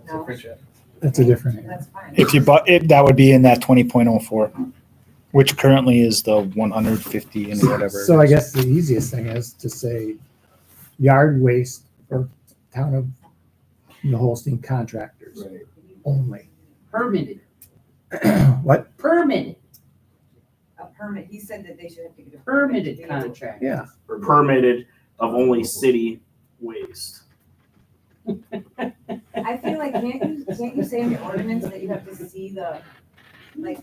No, That's a different. that's fine. If you bought it, that would be in that 20.04, which currently is the 150 and whatever. So I guess the easiest thing is to say yard waste for town of the Holstein contractors right. only. Permitted, What? permitted, A permit, he said that they should have to get a. permitted permit to do it. contract. Yeah. Permitted of only city waste. I feel like, can't you say in the ordinance that you have to see the, like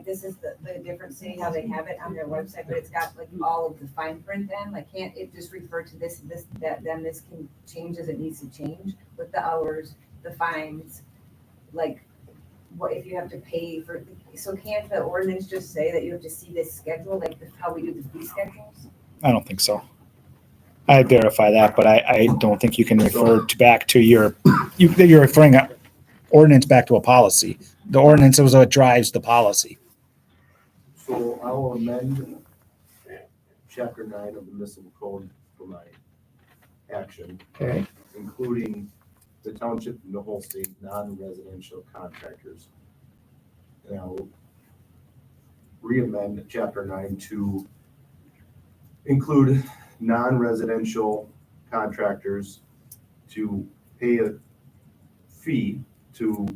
this is the different city, how they have it on their website, but it's got like all of the fine print then, like, can't it just refer to this, that, then this can change as it needs to change with the hours, the fines, like, what if you have to pay for, so can't the ordinance just say that you have to see this schedule, like how we do the fee schedules? I don't think so. I verify that, but I don't think you can refer to back to you're referring a ordinance back to a policy. The ordinance is what drives the policy. So I will amend chapter 9 of the municipal code for my action, Okay. including the township and the whole state non-residential contractors. And I'll re-amend chapter 9 to include non-residential contractors to pay a fee to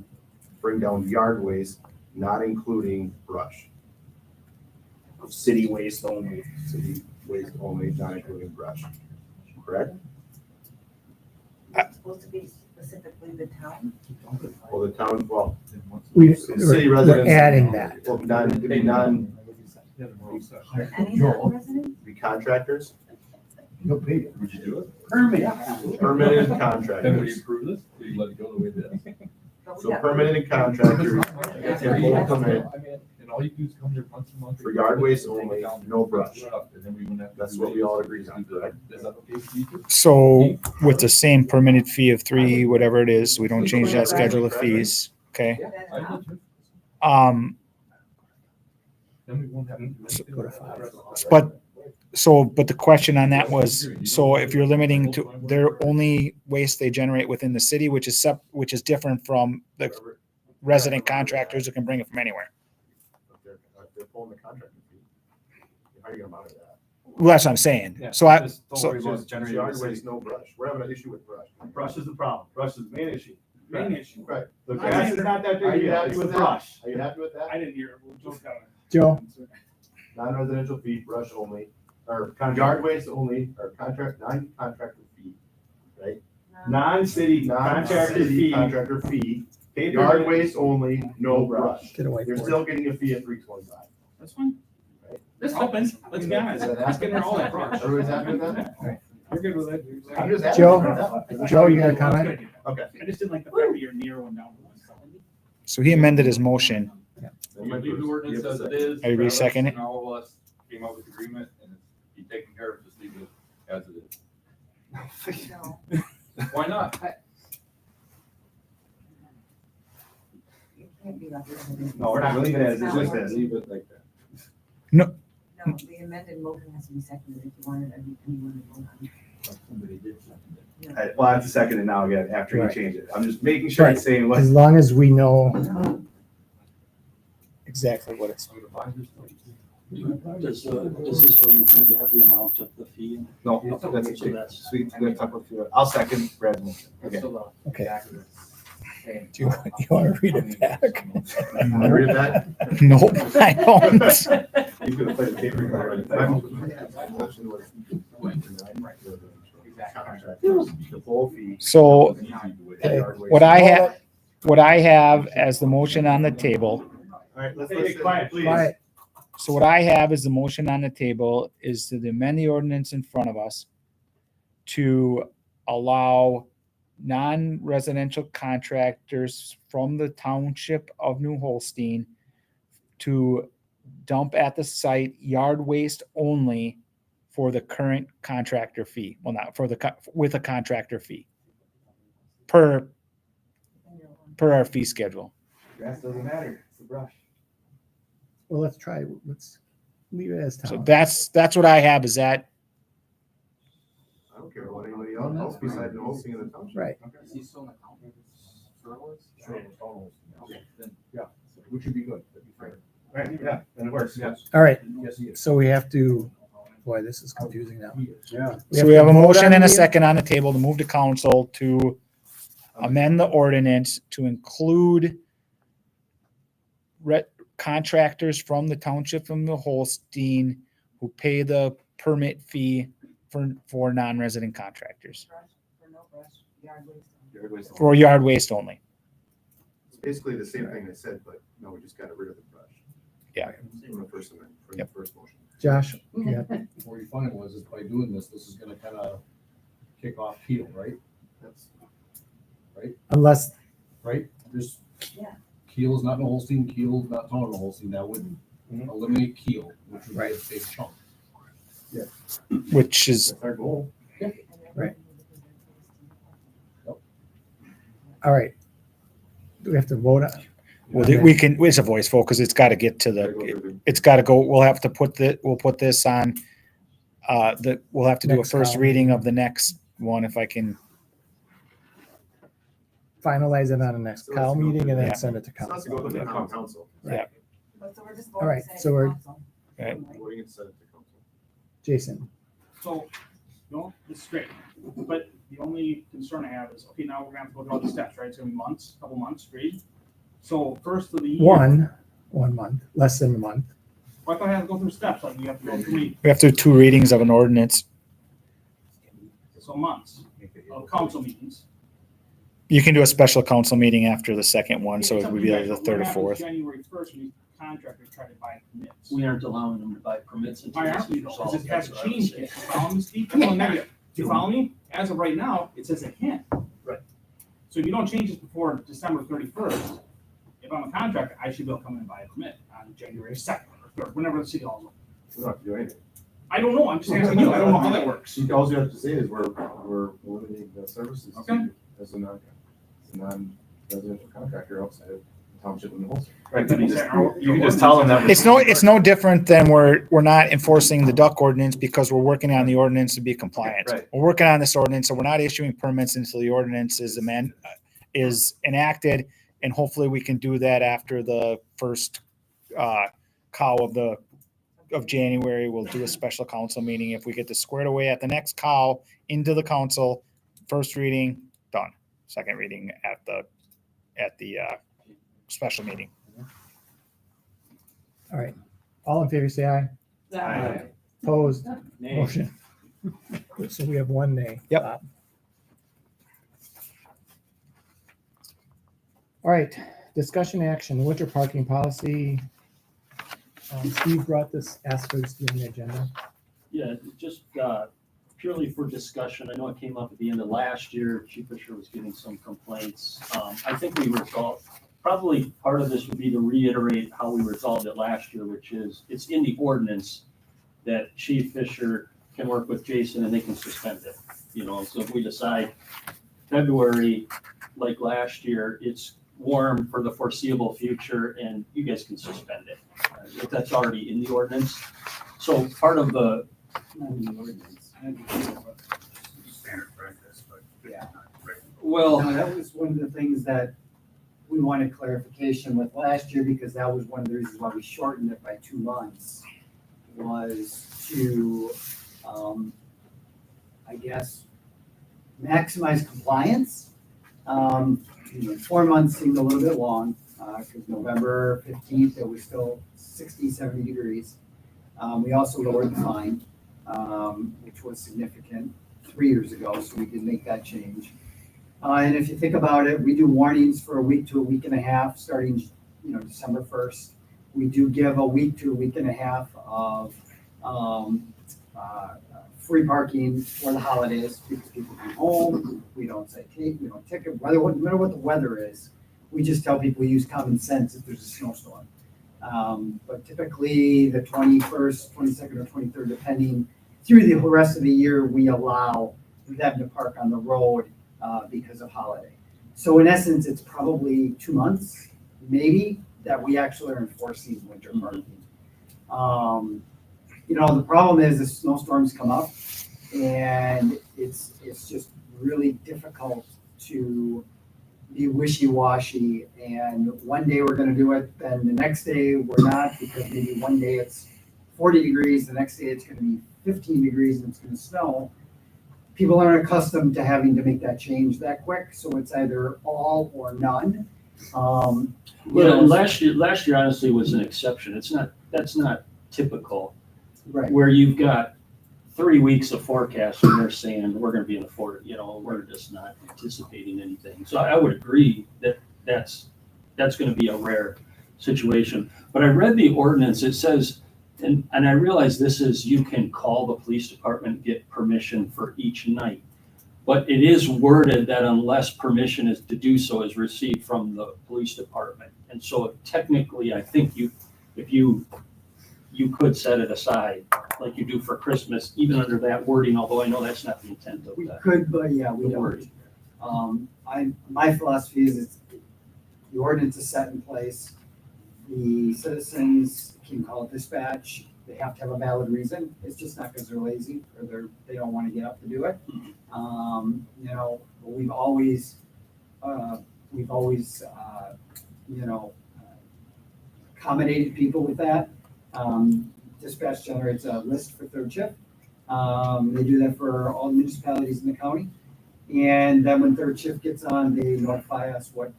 bring down yard waste, not including brush. City waste only. City waste only, not including brush. Correct? It's supposed to be specifically the town? Well, the town, well, We're city residents. adding that. Well, it'd be Any non-resident? be contractors, Would you do it? Permitted. permitted Then would you contractors. approve this? Or you let it go the way it is? But we So got- permitted contractors can both come in And all you do is come here once a month. for yard waste only, no brush. And then we wouldn't have to That's do what we all anything. agreed on, correct? Is that okay with you? So with the same permitted fee of 3, whatever it is, we don't change that schedule of fees. okay? I- Then we won't have. But the question on that was, so if you're limiting to their only waste they generate within the city, which is different from the resident contractors who can bring it from anywhere. If they're pulling the contract fee, how are you gonna monitor that? Well, that's what I'm saying. Yeah, So I, just don't so worry about Just generating yard the city. waste, no brush. We're having an issue with brush. Brush is the problem. Brush is the main issue. Main issue. Right. The I grass didn't is hear- not that Are big. you deal. happy It's with the that? brush. Are you happy with that? I didn't hear it. Well, Joe's got it. Joe, Non-residential fee, brush only, or Contract. yard waste only, or non-contractor fee, right? Non-city contractor Non-city fee. contractor fee, Paid per yard minute. waste only, no brush. get away You're from still getting a fee of $3.25. That's fine. Right. This happens. Let's be honest. Is that Let's get rid of all that brush. Everybody's happy with that? You're good with it. I'm just happy Joe? with that. Joe, you got a comment? Okay. I just didn't like the fact that you're near one down to one. so he amended his motion. You leave the ordinance as it is. Are you Travis second it? And all of us came up with agreement and it's be taken care of, just leave it as it is. No. Why not? It can't be like this. No, we're not gonna leave it as, it's just as. Leave it like that. No, the amended motion has to be seconded if you wanted, anyone to vote on it. Somebody did something. Well, I have to second it now again after you Right. change it. I'm just making sure it's saying what. As long as we know exactly what it's. Does this ordinance maybe have the amount of the fee? No, So that's that's- sweet. We're gonna talk about it. I'll second Brad's motion. Okay. Okay. Do you want to read it back? You wanna read it back? Nope, I don't. You could have played the tape recorder. My motion was the full fee. So Okay. what I have as the motion on the table, All right, let's Hey, listen. quiet, please. Quiet. so what I have is the motion on the table is to amend the ordinance in front of us to allow non-residential contractors from the township of New Holstein to dump at the site yard waste only for the current contractor fee. Well, not for with a contractor fee per our fee schedule. Grass doesn't matter. It's the brush. Well, let's leave it as So town. that's what I have is that, I don't care what anybody else besides the hosting of the township. Right. Is he still an accountant? Sure. Then, yeah, which would be good. That'd be fair. Right, yeah, and it works. Yes. All right, Yes, he is. so we have to, boy, this is confusing now. Yeah. so we have a to vote motion on and a the- second on the table to move to council to amend the ordinance to include contractors from the township from the Holstein who pay the permit fee for non-resident contractors Brush, or no brush, yard waste. Yard waste. for yard waste only. It's basically the same thing they said, but no, we just got rid of the brush. Yeah. From the first amendment, from the Yep. first motion. Josh, yeah, Before you finalize this, by doing this, this is gonna kind of kick off Keel, right? That's, unless, Right? Just Yeah. Keel is not in Holstein, Keel is not town of Holstein, that would eliminate Keel, which would be a big chunk. Which is, that's our goal. Right. all right. Do we have to vote on? we can, it's a voice vote because it's got to get to Gotta go the, through the- it's got to go, we'll have to put this on, we'll have to do a Next first column. reading of the next one if I can. Finalize it on the next So Cal let's go meeting and through then that. send it to So let's go council. to the common council. But so we're just All voting right, to send it so to we're- council. Right. Voting and send it to council. Jason, So, no, this is great, but the only concern I have is, okay, now we're gonna have to go through all the steps, right? It's gonna be months, couple months, agreed? So first of the year. 1 month, less than a month. Well, I thought I had to go through steps, like you have to go through, We have to do 2 readings of an ordinance. so months of council meetings. You can do a special council meeting after the second one, so It's it up would to be you like guys, the but third or what happens fourth. January first, when these contractors try to buy permits. We aren't allowing them to buy permits until Why this aren't we is though? resolved. Because it has That's what I would changed. say. You follow me, Steve? That's one negative. Do you follow me? As of right now, it says it can't. Right. So if you don't change this before December 31st, if I'm a contractor, I should be able to come in and buy a permit on January 2nd or 3rd, whenever the city hall is open. We don't have to do anything. I don't know, I'm just asking you, I don't know how that works. All you have to say is we're limiting the services Okay. as a non, residential contractor outside of the township in the Holston. Right, you can just tell them that. It's no different than we're not enforcing the duck ordinance because we're working on the ordinance to be compliant. Right. We're working on this ordinance, so we're not issuing permits until the ordinance is enacted, and hopefully we can do that after the first cow of January. We'll do a special council meeting. If we get this squared away at the next cow into the council, first reading, done. Second reading at the special meeting. All right. All in favor, say aye. Aye. Opposed? Nay. Motion. So we have one nay. Yep. All right, discussion action, winter parking policy. Steve brought this, asked for this to be on the agenda. Yeah, just purely for discussion. I know it came up at the end of last year. Chief Fisher was getting some complaints. I think we resolved, probably part of this would be to reiterate how we resolved it last year, which is it's in the ordinance that Chief Fisher can work with Jason and they can suspend it. You know, so if we decide February, like last year, it's warm for the foreseeable future and you guys can suspend it. If that's already in the ordinance. So part of the, Standard practice, but yeah. well, No, that was one of the things that we wanted clarification with last year, because that was one of the reasons why we shortened it by 2 months, was to, I guess, maximize compliance. 4 months seemed a little bit long, because November 15th, it was still 60, 70 degrees. We also lowered the fine, which was significant 3 years ago, so we did make that change. And if you think about it, we do warnings for a week to a week and a half, starting, December 1st. We do give a week to a week and a half of free parking for the holidays, because people come home. We don't say, we don't ticket, no matter what the weather is. We just tell people use common sense if there's a snowstorm. But typically the 21st, 22nd, or 23rd, depending, through the rest of the year, we allow them to park on the road because of holiday. So in essence, it's probably 2 months, maybe, that we actually are enforcing winter parking. The problem is the snowstorms come up and it's just really difficult to be wishy-washy, and one day we're gonna do it, then the next day we're not, because maybe one day it's 40 degrees, the next day it's gonna be 15 degrees and it's gonna snow. People aren't accustomed to having to make that change that quick, so it's either all or none. last year honestly was an exception. That's not typical. Right. Where you've got 3 weeks of forecast and they're saying we're going to be in the we're just not anticipating anything. So I would agree that that's going to be a rare situation. But I read the ordinance. It says, and I realize this is, you can call the police department, get permission for each night. But it is worded that unless permission is to do so is received from the police department. And so technically, I think if you could set it aside like you do for Christmas, even under that wording, although I know that's not the intent of We that. could, but yeah, we don't. My philosophy is the ordinance is set in place. The citizens can call it dispatch. They have to have a valid reason. It's just not because they're lazy or they don't want to get up to do it. We've always accommodated people with that. Dispatch generates a list for third shift. They do that for all the municipalities in the county. And then when third shift gets on, they notify us what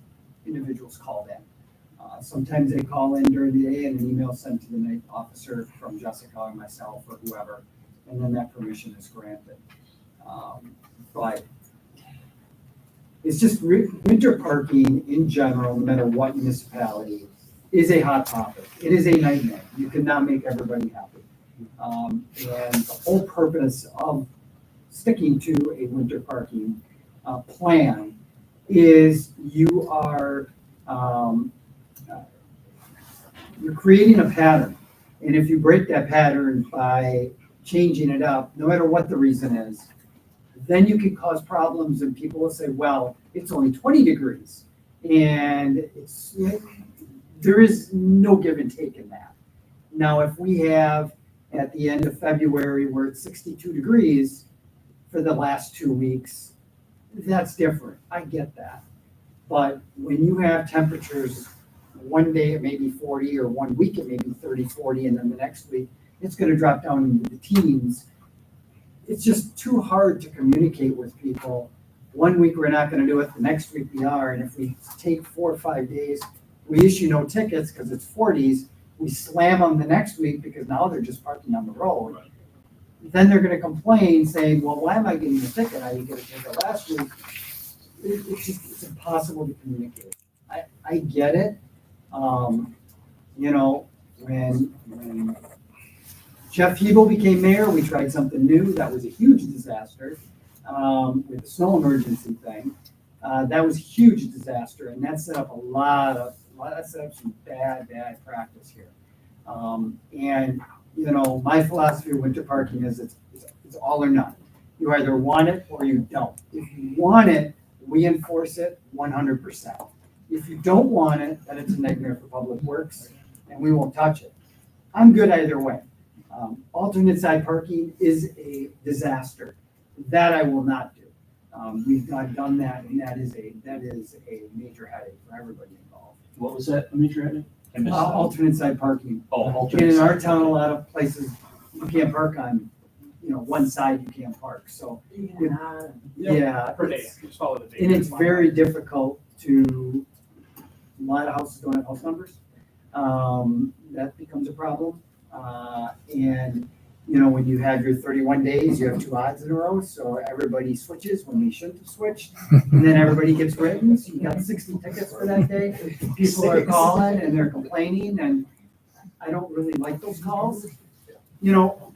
individuals called in. Sometimes they call in during the day and an email sent to the night officer from Jessica and myself or whoever, and then that permission is granted. But it's just winter parking in general, no matter what municipality, is a hot topic. It is a nightmare. You cannot make everybody happy. And the whole purpose of sticking to a winter parking plan is you are you're creating a pattern. And if you break that pattern by changing it up, no matter what the reason is, then you can cause problems and people will say, well, it's only 20 degrees. And there is no give and take in that. Now, if we have at the end of February where it's 62 degrees for the last 2 weeks, that's different. I get that. But when you have temperatures, one day it may be 40, or 1 week it may be 30, 40, and then the next week it's going to drop down into the teens. It's just too hard to communicate with people. 1 week we're not going to do it, the next week we are. And if we take 4 or 5 days, we issue no tickets because it's 40s. We slam them the next week because now they're just parking on the road. Right. Then they're going to complain saying, well, why am I getting a ticket? I didn't get a ticket last week. It's impossible to communicate. I get it. You know, when Jeff Hebel became mayor, we tried something new. That was a huge disaster with the snow emergency thing. That was a huge disaster, and that set up some bad practice here. And you know, my philosophy of winter parking is it's all or none. You either want it or you don't. If you want it, we enforce it 100%. If you don't want it, then it's a nightmare for Public Works, and we won't touch it. I'm good either way. Alternate side parking is a disaster. That I will not do. We've done that, and that is a major headache for everybody involved. What was that, a major headache? I missed that. Alternate side parking. Oh, And alternate. in our side. town, a lot of places, you can't park on, you know, one side you can't park, so. Yeah. Per day, it's- just follow the day. And it's very difficult to, a lot of houses don't have house numbers. That becomes a problem. And, you know, when you have your 31 days, you have 2 odds in a row, so everybody switches when they shouldn't have switched. And then everybody gets written, so you got 60 tickets for that day. People are calling and they're complaining, and I don't really like those calls. You know,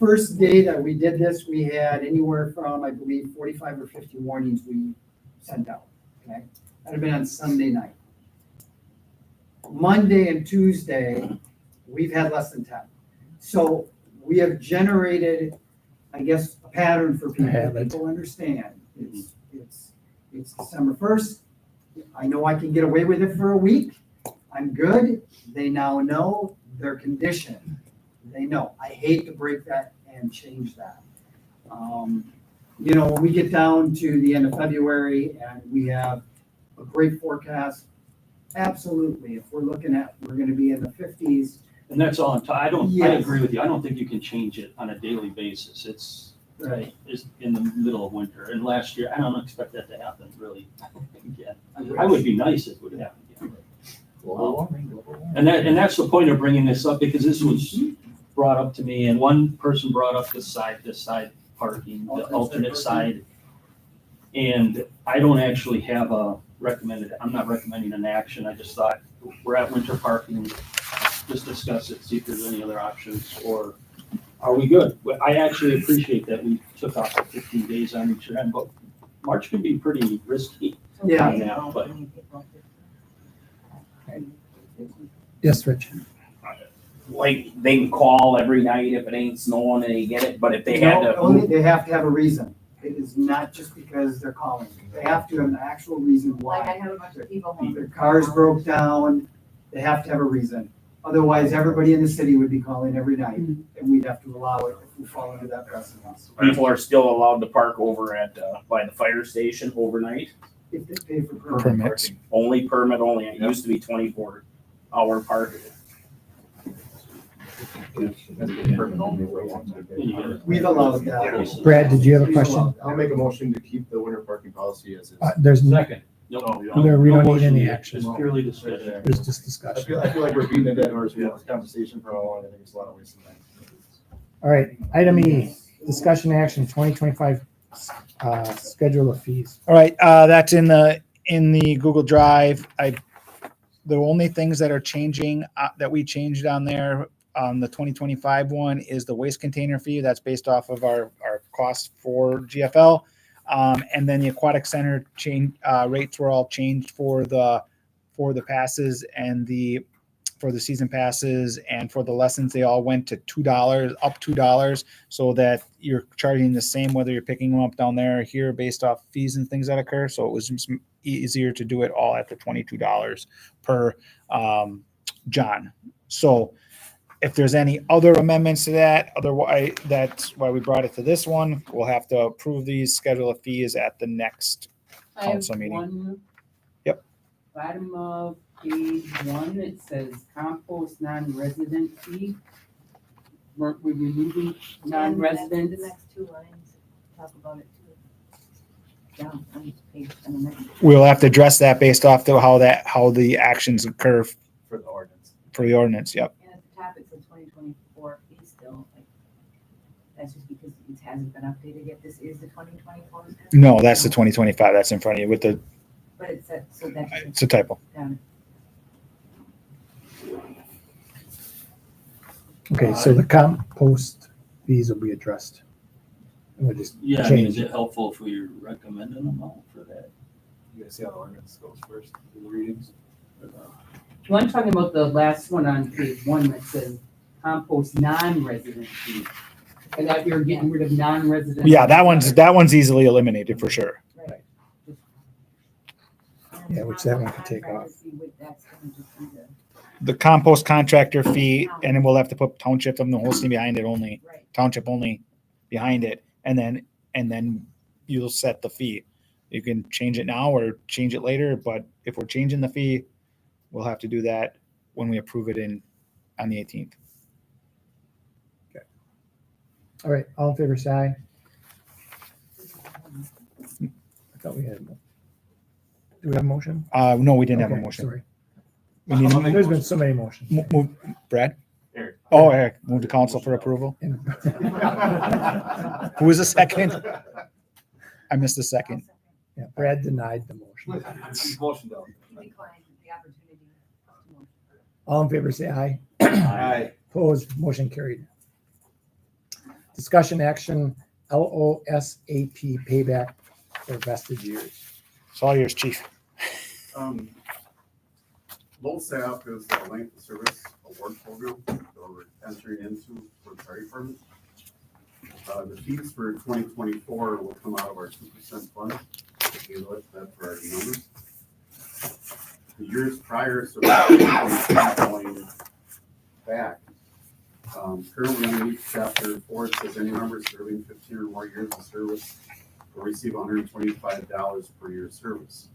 first day that we did this, we had anywhere from, I believe, 45 or 50 warnings we sent out, okay? That'd have been on Sunday night. Monday and Tuesday, we've had less than 10. So we have generated, I guess, a pattern for people. Habit. People understand. It's December 1st. I know I can get away with it for a week. I'm good. They now know their condition. They know. I hate to break that and change that. You know, when we get down to the end of February and we have a great forecast, absolutely. If we're looking at, we're gonna be in the 50s. And that's all I Yes. agree with you. I don't think you can change it on a daily basis. It's in the middle of winter. And last year, I don't expect that to happen really again. I would be nice if it would happen again. And that's the point of bringing this up, because this was brought up to me, and one person brought up this side parking, the alternate side. And I don't actually have I'm not recommending an action. I just thought, we're at winter parking, just discuss it, see if there's any other options, or are we good? But I actually appreciate that we took off the 15 days on each end, but March can be pretty risky. Yeah. on that, but Yes, Rich. Like, they can call every night if it ain't snowing and they get it, but if they had No, to. only, they have to have a reason. It is not just because they're calling. They have to have an actual reason Like I why. have a bunch of people home. Their cars broke down, they have to have a reason. Otherwise, everybody in the city would be calling every night, and we'd have to allow it if we fall into that precedent. People are still allowed to park over at, by the fire station overnight. If they pay for permit. Permits. Only permit only. It used to be 24-hour parking. We've allowed that. Brad, did you have a question? I'll make a motion to keep the winter parking policy as is. There's, Second. no, we don't need motion any yet. action. It's purely discussion. There's just I discussion. feel like we're beating a dead horse. We have this conversation for a long, I think it's a lot of wasting time. All right, item E, discussion action, 2025 schedule of fees. All right, that's in the Google Drive. The only things that are changing, that we changed on there, on the 2025 one, is the waste container fee. That's based off of our cost for GFL. And then the aquatic center rates were all changed for the passes and for the season passes, and for the lessons, they all went to $2, up $2, so that you're charging the same whether you're picking them up down there or here based off fees and things that occur. So it was just easier to do it all at the $22 per John. So if there's any other amendments to that, otherwise, that's why we brought it to this one. We'll have to approve these, schedule of fees at the next I have council meeting. one. Yep. Bottom of page 1, it says compost non-resident fee. We're removing non-residents. The next two lines talk about it too. Down on each page and the next. We'll have to address that based off the how the actions occur For the ordinance. for the ordinance. Yep. And at the top, it says 2024 fee still, like, that's just because it hasn't been updated yet. This is the 2024. No, that's the 2025. That's in front of you with the, But it's that, so that's. it's a typo. Got it. Okay, so the compost fees will be addressed. And we'll just Yeah, I mean, is change it it. helpful if we recommend an amount for that? You guys see how the ordinance goes first, the readings? Well, I'm talking about the last one on page 1 that says compost non-resident fee. And that you're getting rid of non-resident. Yeah, that one's easily eliminated for sure. Right. Yeah, which that one could take off. That's gonna just be the. The compost contractor fee, and then we'll have to put township of the Holstein behind it only, Right. township only behind it, and then you'll set the fee. You can change it now or change it later, but if we're changing the fee, we'll have to do that when we approve it on the 18th. All right, all in favor, say aye. I thought we had. Do we have a motion? No, we didn't have a Okay, motion. Sorry. We need to There's been so many motions. move, Brad? Eric. Oh, Eric, move to council for approval. Who was the second? I missed the second. Yeah, Brad denied the motion. Motion down. Decline the opportunity. All in favor, say aye. Aye. Opposed, motion carried. Discussion action, LOSAP payback for vested years. It's all yours, chief. LoSAP is the length of service award program that we're entering into for the fire department. The fees for 2024 will come out of our 2% fund. We look at that for our numbers. The years prior, so going back, currently underneath chapter 4, it says any member serving 15 or more years of service will receive $125 per year of service.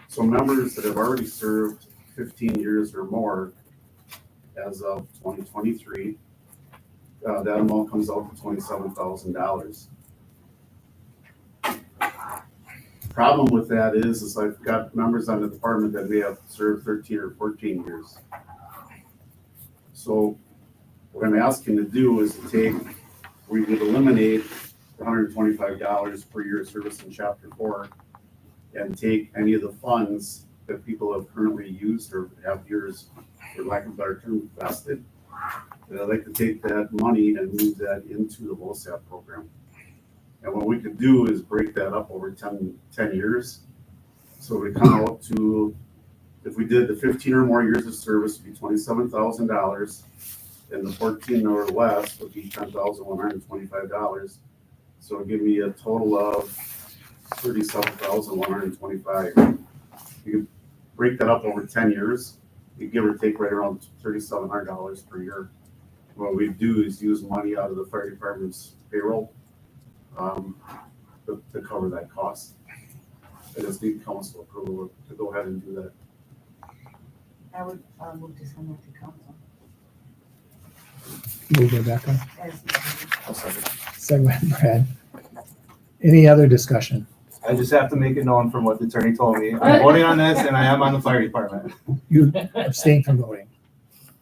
So members that have already served 15 years or more as of 2023, that amount comes out to $27,000. Problem with that is I've got members on the department that may have served 13 or 14 years. So what I'm asking to do is we would eliminate the $125 per year of service in chapter 4 and take any of the funds that people have currently used or have years, for lack of a better term, vested. And I'd like to take that money and move that into the LoSAP program. And what we could do is break that up over 10 years. So we come out to, if we did the 15 or more years of service, would be $27,000, and the 14 or less would be $10,125. So it'd give me a total of $37,125. You could break that up over 10 years. You give or take right around $3,700 per year. What we do is use money out of the fire department's payroll to cover that cost. I just need council approval to go ahead and do that. I would move to send that to council. Move Rebecca. As- Second by Brad. Any other discussion? I just have to make it known from what the attorney told me. I'm voting on this and I am on the fire department. You abstain from voting.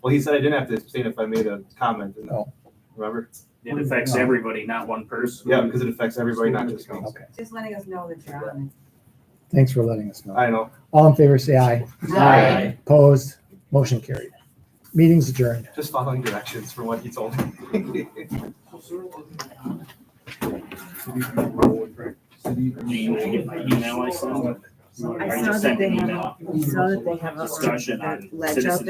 Well, he said I didn't have to abstain if I made a comment. Oh. Remember? It affects everybody, not one person. Yeah, because it affects everybody, not just council. Okay, Just letting us know that you're on thanks for letting us know. I know. All in favor, say aye. Aye. Opposed, motion carried. Meeting's adjourned. Just following directions from what he told me. Do you get my email I sent? I I saw just that sent they an have, email I saw that they have a discussion on ledge out citizens there.